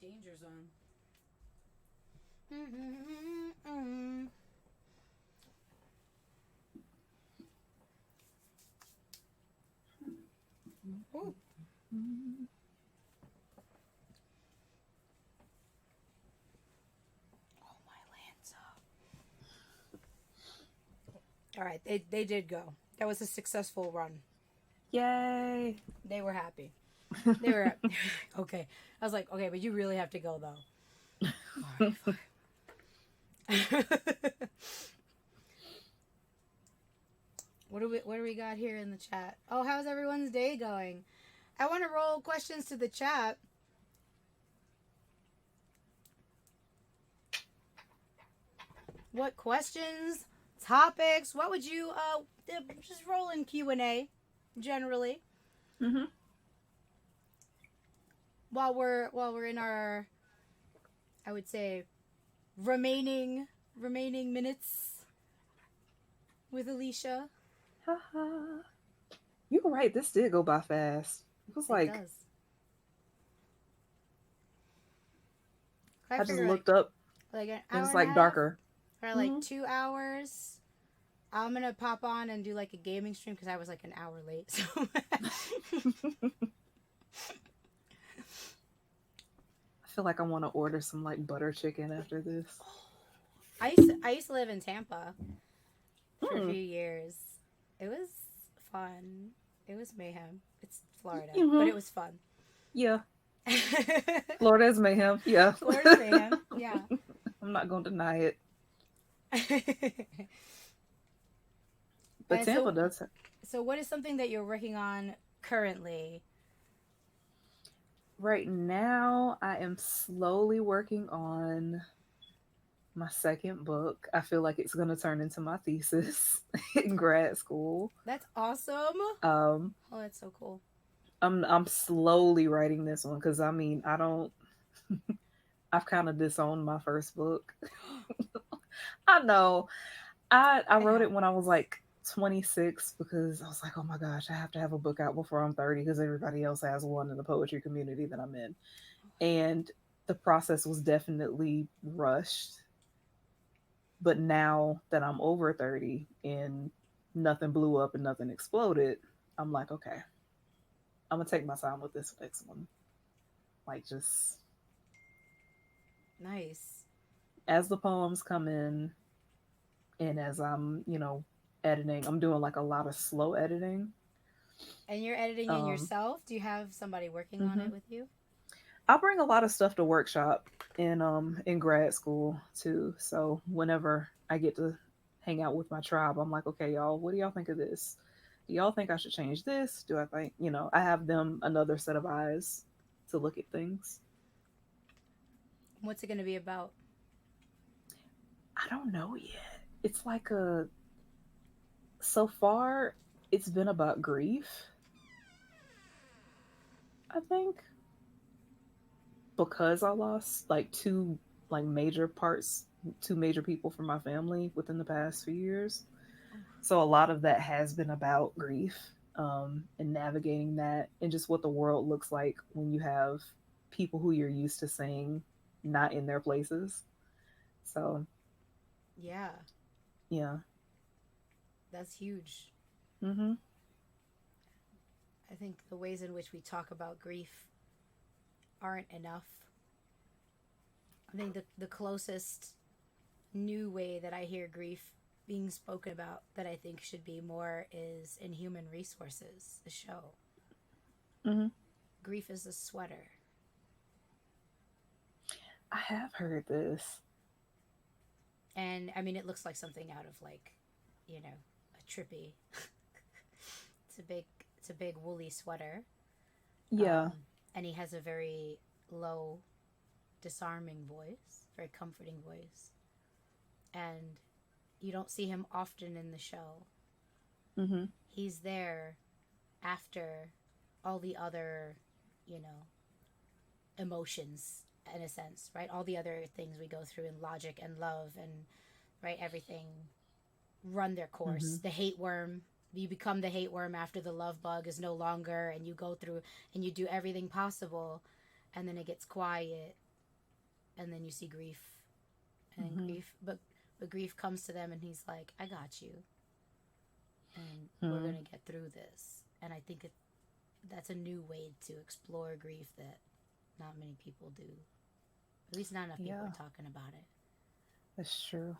Danger zone. Mm-hmm. Ooh. Oh, my Lanza. All right, they did go. That was a successful run. Yay. They were happy. They were okay. I was like, okay, but you really have to go though. All right, fine. What do we got here in the chat? Oh, how's everyone's day going? I want to roll questions to the chat. What questions, topics? What would you just roll in Q&A generally Mm-hmm. while we're in our, I would say, remaining minutes with Alisha. You were right. This did go by fast. It was It like, does. I I just figure looked up like an and hour it's and a like half darker. or like Mm-hmm. 2 hours. I'm gonna pop on and do like a gaming stream because I was like an hour late. So I feel like I want to order some like butter chicken after this. I used to live in Tampa for a Mm. few years. It was fun. It was mayhem. It's Florida, but Mm-hmm. it was fun. Yeah. Florida's mayhem. Yeah. Florida's mayhem. Yeah. I'm not going to deny it. But And Tampa so, does. so what is something that you're working on currently? Right now, I am slowly working on my second book. I feel like it's going to turn into my thesis in grad school. That's awesome. Um, Oh, that's so cool. I'm slowly writing this one because I mean I don't. I've kind of disowned my first book. I know. I It wrote it when I was happens. like 26 because I was like, oh my gosh, I have to have a book out before I'm 30 because everybody else has one in the poetry community that I'm in. And the process was definitely rushed. But now that I'm over 30 and nothing blew up and nothing exploded, I'm like, okay, I'm gonna take my time with this next one. Like just Nice. as the poems come in and as I'm editing, I'm doing like a lot of slow editing. And you're editing it Um, yourself? Do you have somebody working on mhm. it with you? I bring a lot of stuff to workshop in grad school too. So whenever I get to hang out with my tribe, I'm like, okay, y'all, what do y'all think of this? Do y'all think I should change this? Do I think I have them another set of eyes to look at things? What's it going to be about? I don't know yet. It's like a so far it's been about grief, I think, because I lost like two major people from my family within the past few years. So a lot of that has been about grief, and navigating that and just what the world looks like when you have people who you're used to seeing not in their places. So Yeah, yeah. that's huge. Mm-hmm. I think the ways in which we talk about grief aren't enough. I think the closest new way that I hear grief being spoken about that I think should be more is in Human Resources, the show. Mm-hmm. Grief is a sweater. I have heard this. And I mean, it looks like something out of like, a trippy. It's a big woolly sweater. Yeah. Um, and he has a very low, disarming voice, very comforting voice. And you don't see him often in the show. Mm-hmm. He's there after all the other, you know, emotions in a sense, right? All the other things we go through in logic and love and right everything run their Mm-hmm. course. The hate worm, you become the hate worm after the love bug is no longer, and you go through and you do everything possible, and then it gets quiet, and then you see grief, and then Mm-hmm. but grief comes to them, and he's like, I got you, and we're Mm-hmm. gonna get through this. And I think that's a new way to explore grief that not many people do. At least not enough people Yeah, are talking about it. that's true.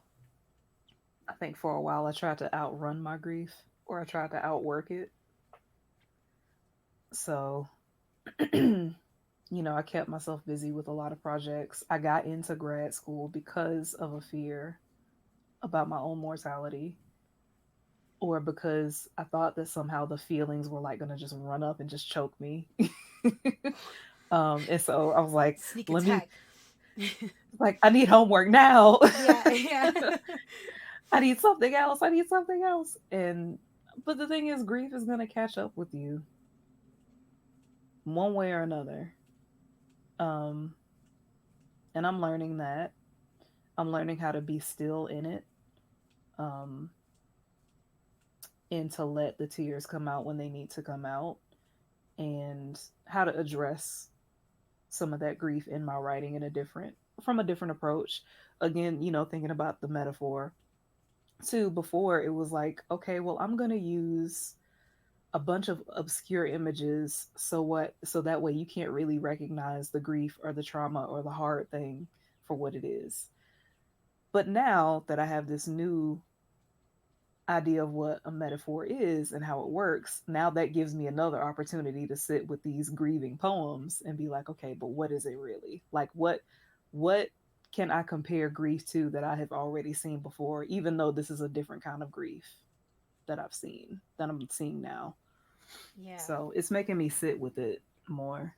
I think for a while I tried to outrun my grief or I tried to outwork it. So, I kept myself busy with a lot of projects. I got into grad school because of a fear about my own mortality, or because I thought that somehow the feelings were like going to just run up and just choke me. And so I was like, Sneak let me, attack. like, I need homework now. Yeah, yeah. I need something else. I need something else. But the thing is, grief is going to catch up with you one way or another. Um, and I'm learning that. I'm learning how to be still in it, um, and to let the tears come out when they need to come out, and how to address some of that grief in my writing from a different approach. Again, thinking about the metaphor too. Before it was like, okay, well, I'm going to use a bunch of obscure images so that way you can't really recognize the grief or the trauma or the hard thing for what it is. But now that I have this new idea of what a metaphor is and how it works, now that gives me another opportunity to sit with these grieving poems and be like, okay, but what is it really? Like what can I compare grief to that I have already seen before, even though this is a different kind of grief that I'm seeing now. Yeah. So it's making me sit with it more.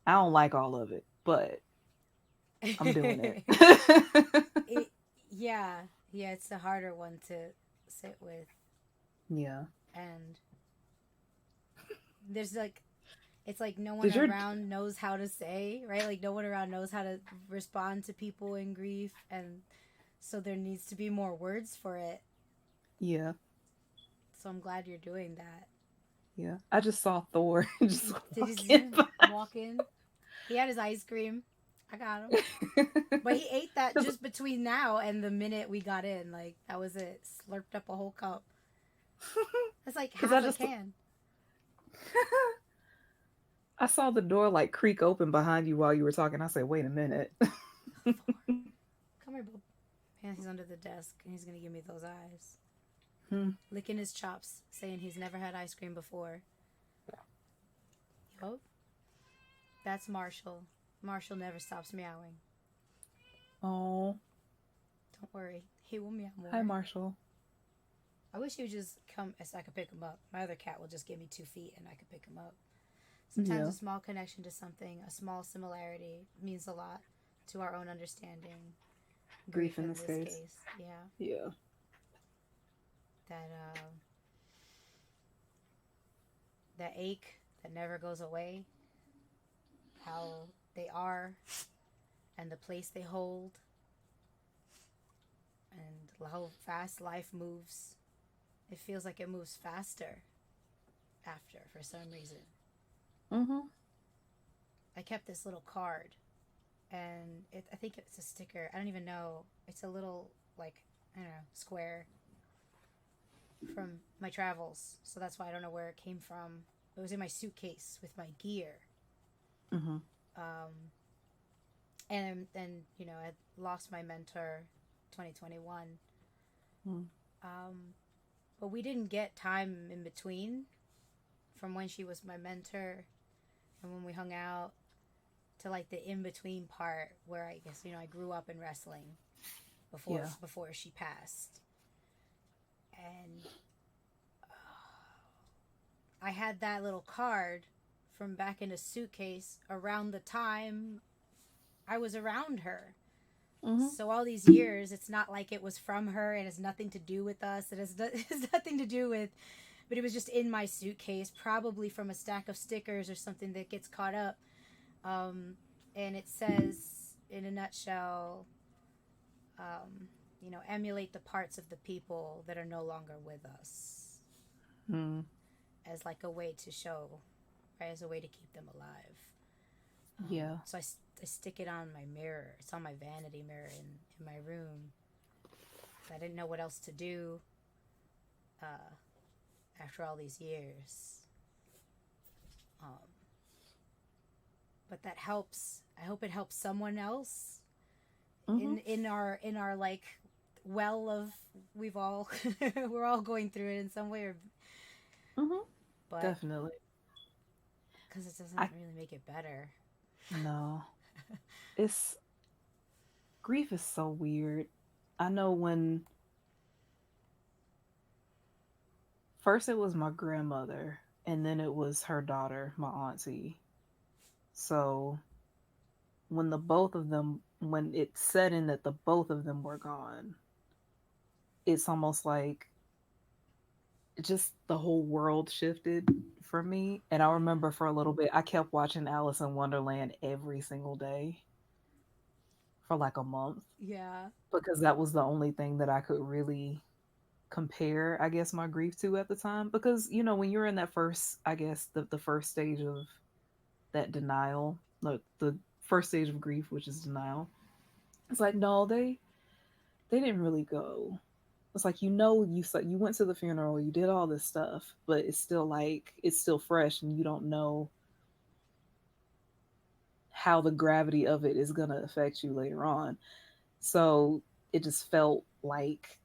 I don't like all of it, but I'm doing it. it yeah, yeah, it's a harder one to sit with. Yeah. And there's like, it's like no one Did your around knows how to say, right? Like no one around knows how to respond to people in grief, and so there needs to be more words for it. Yeah, So I'm glad you're doing that. yeah. I just saw Thor just Did you see walking him by. walk in? He had his ice cream. I got him. But he ate that Because just between now and the minute we got in. Like, that was it. Slurped up a whole cup. That's like I half a just can. I saw the door like creak open behind you while you were talking. I said, "Wait a minute." Come here, bub. And he's under the desk and he's gonna give me those eyes. Hmm. Licking his chops, saying he's never had ice cream before. Yup. That's Marshall. Marshall never stops meowing. Oh, Don't worry. He will meow hi, more. Marshall. I wish he would just come so I could pick him up. My other cat will just give me 2 feet and I could pick him up. Sometimes Yeah, a small connection to something, a small similarity, means a lot to our own understanding. grief Grief in in this this case. case. Yeah. Yeah, That that ache that never goes away, how they are and the place they hold, and how fast life moves. It feels like it moves faster after for some reason. mm-hmm. I kept this little card, and I think it's a sticker. I don't even know. It's a little, like, I don't know, square from my travels. So that's why I don't know where it came from. It was in my suitcase with my gear. Mm-hmm. Um, and then, I lost my mentor 2021. Mm. But we didn't get time in between from when she was my mentor and when we hung out to like the in between part where I guess I grew up in wrestling before Yeah, before she passed. And I had that little card from back in a suitcase around the time I was around her. mm-hmm. So all these years, it's not like it was from her. It has nothing to do with us. It has nothing to do with. But it was just in my suitcase, probably from a stack of stickers or something that gets caught up. Um, and it says, in a nutshell, emulate the parts of the people that are no longer with us, Mm. as like a way to show, right, as a way to keep them alive. Yeah. So I stick it on my mirror. It's on my vanity mirror in my room. I didn't know what else to do uh, after all these years. Um, but that helps. I hope it helps someone else Mhm. in our like well of we've all we're all going through it in some way or Mhm. but Definitely. because it doesn't I really make it better. no. It's grief is so weird. I know when first it was my grandmother and then it was her daughter, my auntie. So when the both of them when it set in that the both of them were gone, it's almost like just the whole world shifted for me. And I Yeah. remember for a little bit I kept watching Alice in Wonderland every single day for like a month Yeah. because that was the only thing that I could really compare, I guess, my grief to at the time. Because, when you're in that first, I guess, the first stage of that denial, like the first stage of grief, which is denial, it's like, no, they didn't really go. It's like, you went to the funeral, you did all this stuff, but it's still like, it's still fresh and you don't know how the gravity of it is going to affect you later on. So it just felt like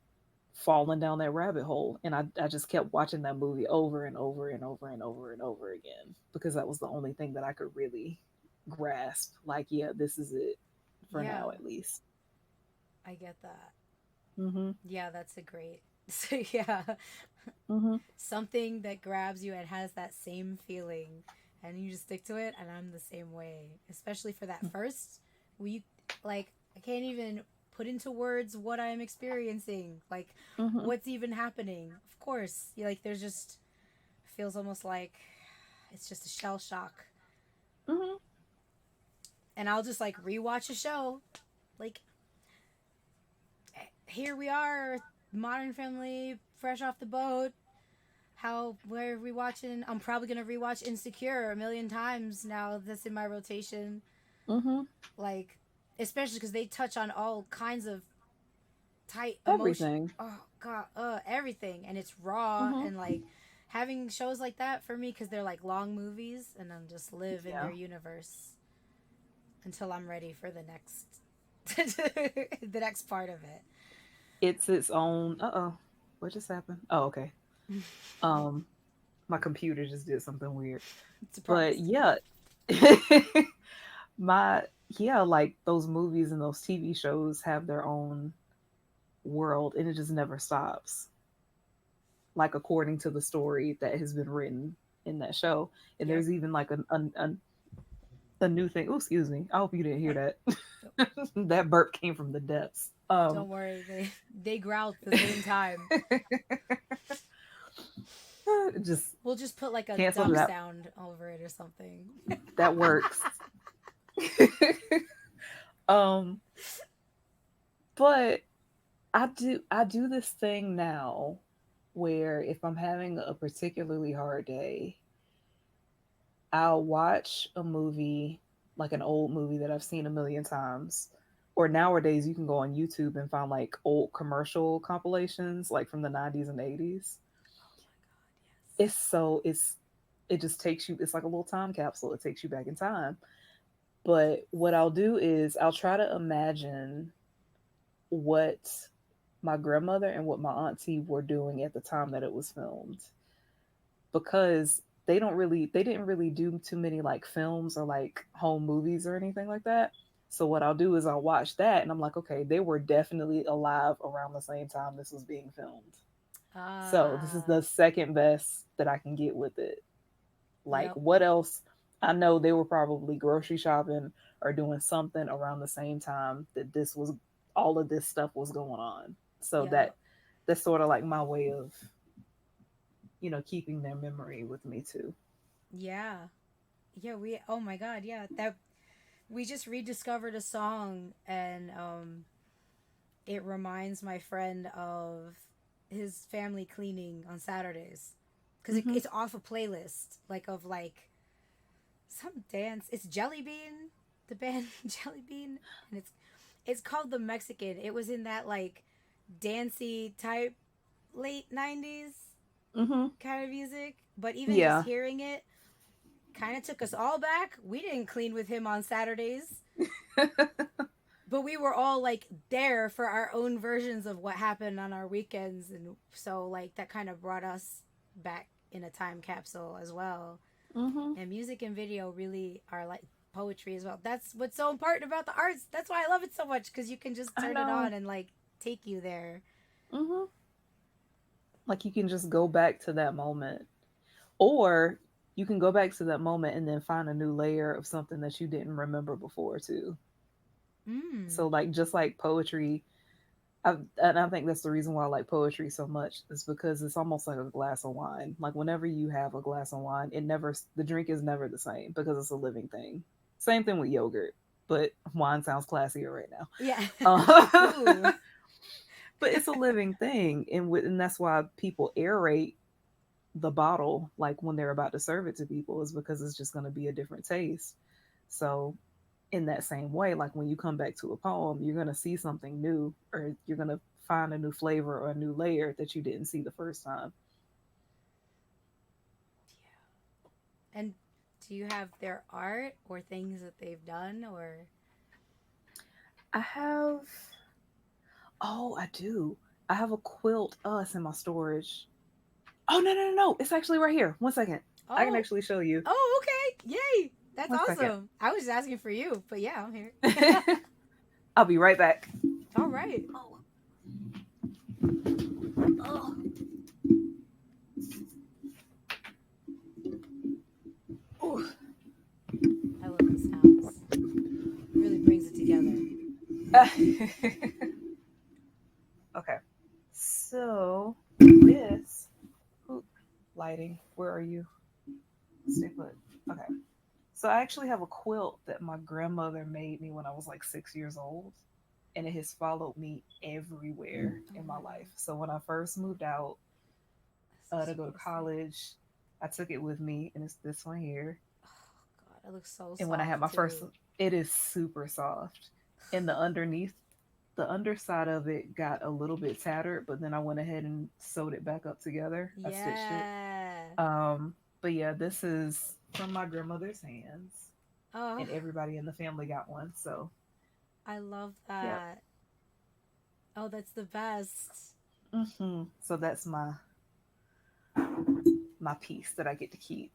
falling down that rabbit hole. And I just kept watching that movie over and over and over and over and over again because that was the only thing that I could really grasp. Like, yeah, this is it for Yeah. now, at least. I get that. Mm-hmm. Yeah, that's a great. So yeah, Mm-hmm. something that grabs you and has that same feeling, and you just stick to it. And I'm the same way, especially for that first week. Like I can't even put into words what I'm experiencing. Like Mm-hmm. what's even happening. Of course, like there's just feels almost like it's just a shell shock. Mm-hmm. And I'll just like rewatch a show. Like here we are, Modern Family, fresh off the boat. How we're rewatching. I'm probably gonna rewatch Insecure a million times now. That's in my rotation. Mm-hmm. Like, especially because they touch on all kinds of tight emotion. Everything. Oh god, everything, and it's raw Mm-hmm. and like having shows like that for me because they're like long movies and then just live in their Yeah. universe until I'm ready for the next the next part of it. It's its own. Uh-oh. What just happened? Oh, okay. Um, my computer just did something weird. But Surprised. yeah, my yeah, like those movies and those TV shows have their own world and it just never stops. Like according to the story that has been written in that show. And Yep. there's even like a new thing. Oh, excuse me. I hope you didn't hear that. That burp came from the depths. Don't worry, they growl at the same time. Just We'll just put like a cancel duck that. sound over it or something. That works. um, but I do this thing now where if I'm having a particularly hard day, I'll watch a movie, like an old movie that I've seen a million times. Or nowadays you can go on YouTube and find like old commercial compilations like from the 90s and 80s. Oh my god, It's so it just takes you, it's like a little time capsule. It takes you back in time. But what I'll do is I'll try to imagine what my grandmother and what my auntie were doing at the time that it was filmed because they didn't really do too many like films or like home movies or anything like that. So what I'll do is I'll watch that and I'm like, okay, they were definitely alive around the same time this was being filmed. yes. So this is the second best that I can get with it. Like Yep. what else? I know they were probably grocery shopping or doing something around the same time that this was all of this stuff was going on. So Yep. that's sort of like my way of, keeping their memory with me too. Yeah. Yeah, we oh my god, yeah. That we just rediscovered a song and it reminds my friend of his family cleaning on Saturdays cuz Hmm. it's off a playlist like of like some dance. It's Jelly Bean, the band Jelly Bean, and it's called the Mexican. It was in that like dancey type late '90s Mm-hmm. kind of music. But even just Yeah. hearing it kind of took us all back. We didn't clean with him on Saturdays, but we were all like there for our own versions of what happened on our weekends, and so like that kind of brought us back in a time capsule as well. Mm-hmm. And music and video really are like poetry as well. That's what's so important about the arts. That's why I love it so much, because you can just I turn it on know. and like take you there. Mm-hmm. Like you can just go back to that moment. Or you can go back to that moment and then find a new layer of something that you didn't remember before too. So Mm. like just like poetry, and I think that's the reason why I like poetry so much is because it's almost like a glass of wine. Like whenever you have a glass of wine, the drink is never the same because it's a living thing. Same thing with yogurt, but wine sounds classier right now. Yeah. Ooh. But it's a living thing, and that's why people aerate the bottle like when they're about to serve it to people is because it's just going to be a different taste. So in that same way, like when you come back to a poem, you're going to see something new, or you're going to find a new flavor or a new layer that you didn't see the first time. And do you have their art or things that they've done or? I have, oh, I do. I have a quilt. Oh, it's in my storage. Oh, no, no, no, no. It's actually right here. One second. I can Oh, actually show you. oh, okay. Yay. That's One second. awesome. I was just asking for you, but yeah, I'm here. I'll be right back. All right. Oh, oh, oh. I love the sounds. Really brings it together. Okay. So, this. Ooh, lighting. Where are you? Stay put. Okay. So I actually have a quilt that my grandmother made me when I was like 6 years old, and it has followed me everywhere Oh in my my life. god. So when I first moved out This to is go to beautiful. college, I took it with me, and it's this one here. Oh god, it looks so And when I had soft my first, too. it is super soft, and the underside of it got a little bit tattered, but then I went ahead and sewed it back up together. I stitched it. Yeah. But yeah, this is from my grandmother's hands, Oh, and everybody in the family got one. So, I love yep. that. Oh, that's the best. So that's my piece that I get to keep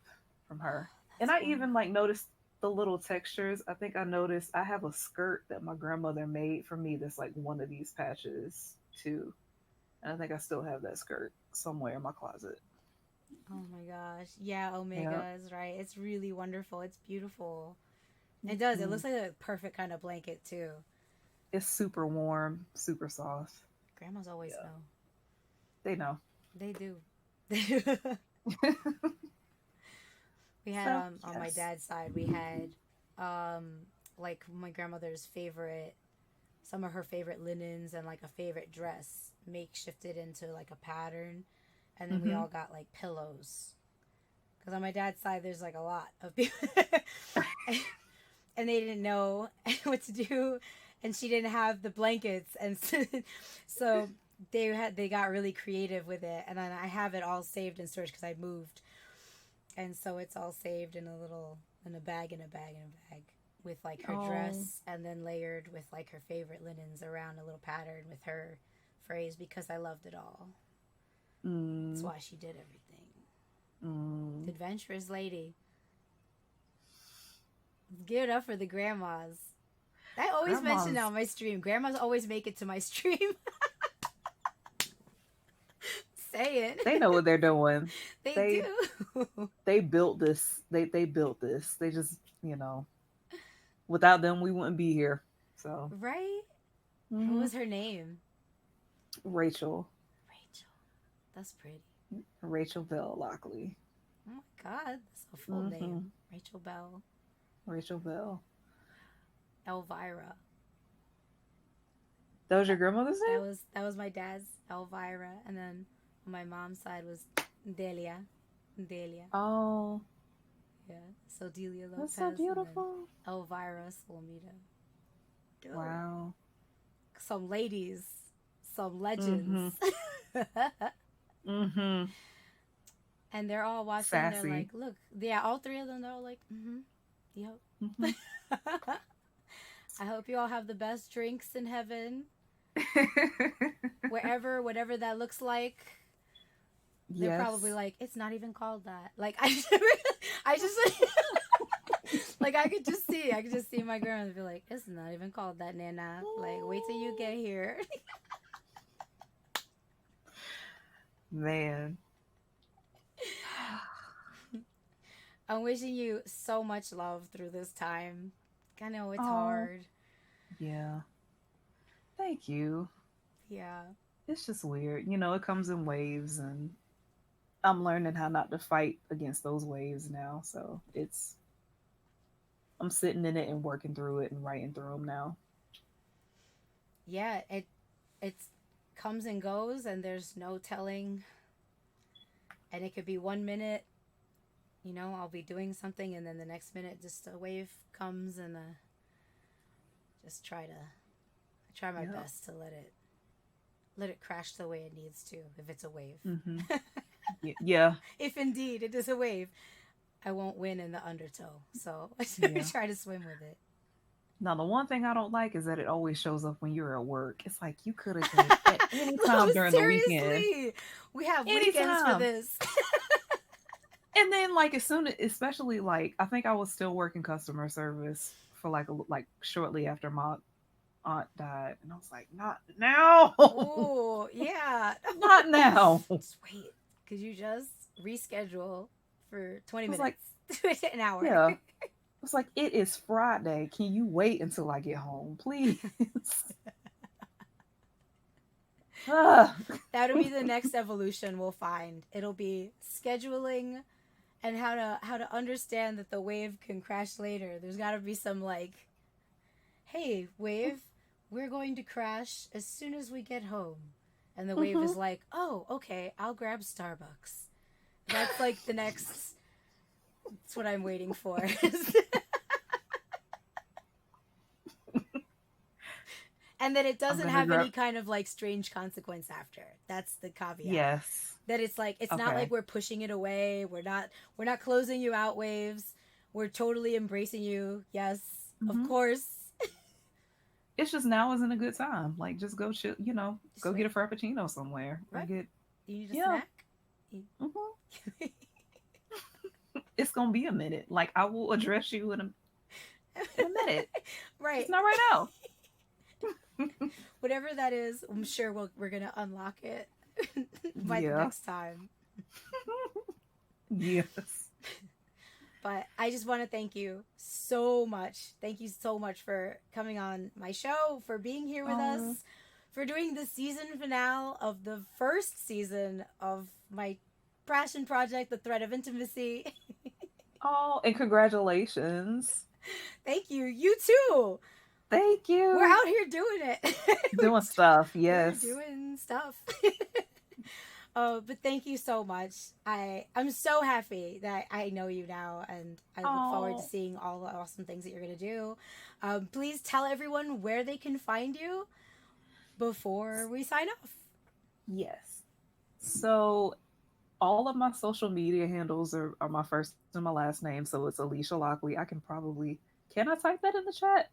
from her. Oh, And that's I even like wonderful. noticed the little textures. I think I noticed I have a skirt that my grandmother made for me that's like one of these patches too. And I think I still have that skirt somewhere in my closet. Oh my gosh. Yeah, Yeah. Omega is right. It's really wonderful. It's beautiful. It does. It Mhm. looks like a perfect kind of blanket too. It's super warm, super soft. Grandmas always Yeah, know. they know. They do. They do. We had So, on my yes. dad's side, we had um like my grandmother's favorite, some of her favorite linens and like a favorite dress makeshifted into like a pattern, and then we Mm-hmm. all got like pillows, because on my dad's side there's like a lot of people and they didn't know what to do, and she didn't have the blankets, and so they got really creative with it, and then I have it all saved in storage because I moved, and so it's all saved in a little, in a bag, in a bag, in a bag, with like her Oh. dress, and then layered with like her favorite linens around a little pattern with her phrase, because I loved it all. That's Mm, why she did everything. mm. Adventurous lady. Give it up for the grandmas. I always mention that Grandmas, on my stream. Grandmas always make it to my stream. Saying. they know what they're doing. They They do. they built this. They built this. They just, without them we wouldn't be here. So, Right? What hmm was her name? Rachel, Rachel. That's pretty. Rachel Bell Lockley. Oh my god, that's a full Hmm name. Rachel Bell. Rachel Bell. Elvira. That was your That, grandmother's name? that was my dad's, Elvira, and then on my mom's side was Delia. Delia. Oh, Yeah. So Delia That's so Lopez and then beautiful. Elvira Solomita. Dude. Wow. Some ladies, some legends. Mm-hmm. Mm-hmm. And they're all watching. They're like, Sassy. look, yeah, all three of them. They're all like, mm-hmm, yep. Mm-hmm. I hope you all have the best drinks in heaven, wherever, whatever that looks like. They're probably Yes. like, it's not even called that. Like I just like I could just see my grandmother be like, it's not even called that, Nana. Like, wait till you get here. Man. I'm wishing you so much love through this time. I know it's Oh, hard. yeah. Thank you. Yeah. It's just weird. You know, it comes in waves, and I'm learning how not to fight against those waves now. So I'm sitting in it and working through it and writing through them now. Yeah, it's comes and goes and there's no telling, and it could be 1 minute, I'll be doing something and then the next minute just a wave comes and just try my Yep. best to let it crash the way it needs to if it's a wave. Mm-hmm. Yeah. If indeed it is a wave, I won't win in the undertow. So I Yeah. try to swim with it. Now, the one thing I don't like is that it always shows up when you're at work. It's like you could have did it at any No, time during the weekend. seriously. We have weekends for Anytime. this. And then like as soon as, especially like I think I was still working customer service for like shortly after my aunt died, and I was like, not now. Oh, yeah. Not now. I Just wait. Could you just reschedule for 20 was like, minutes? An hour. yeah. I was like, it is Friday. Can you wait until I get home, please? Ah. That'll be the next evolution we'll find. It'll be scheduling and how to understand that the wave can crash later. There's got to be some like, hey, wave, we're going to crash as soon as we get home. And the wave Mhm. is like, oh, okay, I'll grab Starbucks. That's like the next. That's what I'm waiting for. And that it I'm doesn't gonna have grab. any kind of like strange consequence after. That's the caveat. Yes. That it's like it's not like Okay. we're pushing it away. We're not closing you out, waves. We're totally embracing you. Yes, of Hmm. course. It's just now isn't a good time. Like, just go chill. Just Go get a wait. frappuccino somewhere or Right? get. You need a Yeah. snack? Hmm. It's gonna be a minute. Like, I will address you in a minute. Right. Just not right now. Whatever that is, I'm sure we're gonna unlock it by the Yeah. next time. Yes. But I just want to thank you so much. Thank you so much for coming on my show, for being here with Oh. us, for doing the season finale of the first season of my passion project, The Thread of Intimacy. Oh, and congratulations. Thank you. You too. Thank We're you. out here doing it. Doing stuff. We're Yes. doing stuff. Oh, but thank you so much. I'm so happy that I know you now, and I look forward to Oh. seeing all the awesome things that you're gonna do. Please tell everyone where they can find you before we sign off. Yes. So all of my social media handles are my first and my last name. So it's Alicia Lockley. I can probably, can I type that in the chat?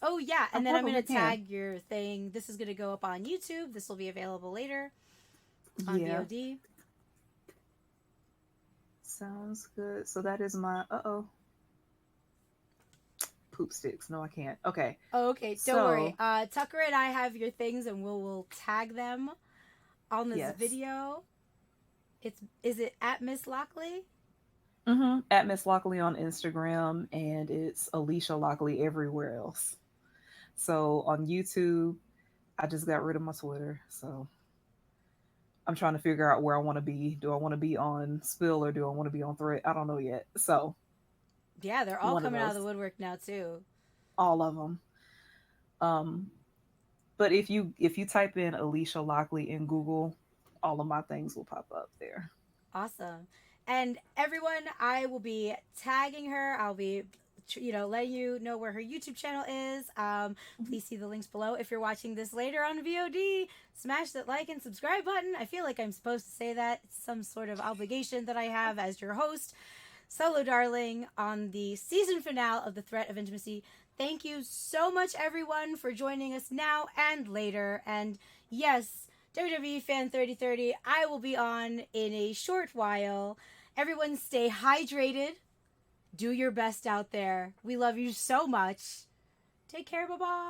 Oh yeah, I and then I'm probably gonna can. tag your thing. This is gonna go up on YouTube. This will be available later on Yeah. VOD. Sounds good. So that is my poop sticks. No, I can't. Okay. Oh, okay, don't worry. So Tucker and I have your things, and we'll tag them on this yes. video. Is it at Miss Lockley? At Miss Lockley on Instagram, and it's Alicia Lockley everywhere else. So on YouTube, I just got rid of my Twitter. So I'm trying to figure out where I want to be. Do I want to be on Spill or do I want to be on Thread? I don't know yet. So Yeah, they're all one of coming out of those, the woodwork now too. all of them. Um, but if you type in Alicia Lockley in Google, all of my things will pop up there. Awesome. And everyone, I will be tagging her. I'll be, letting you know where her YouTube channel is. Please see the links below. If you're watching this later on VOD, smash that like and subscribe button. I feel like I'm supposed to say that. It's some sort of obligation that I have as your host. Solo Darling on the season finale of The Threat of Intimacy. Thank you so much, everyone, for joining us now and later. And yes, WWE Fan 3030, I will be on in a short while. Everyone stay hydrated. Do your best out there. We love you so much. Take care. Bye-bye.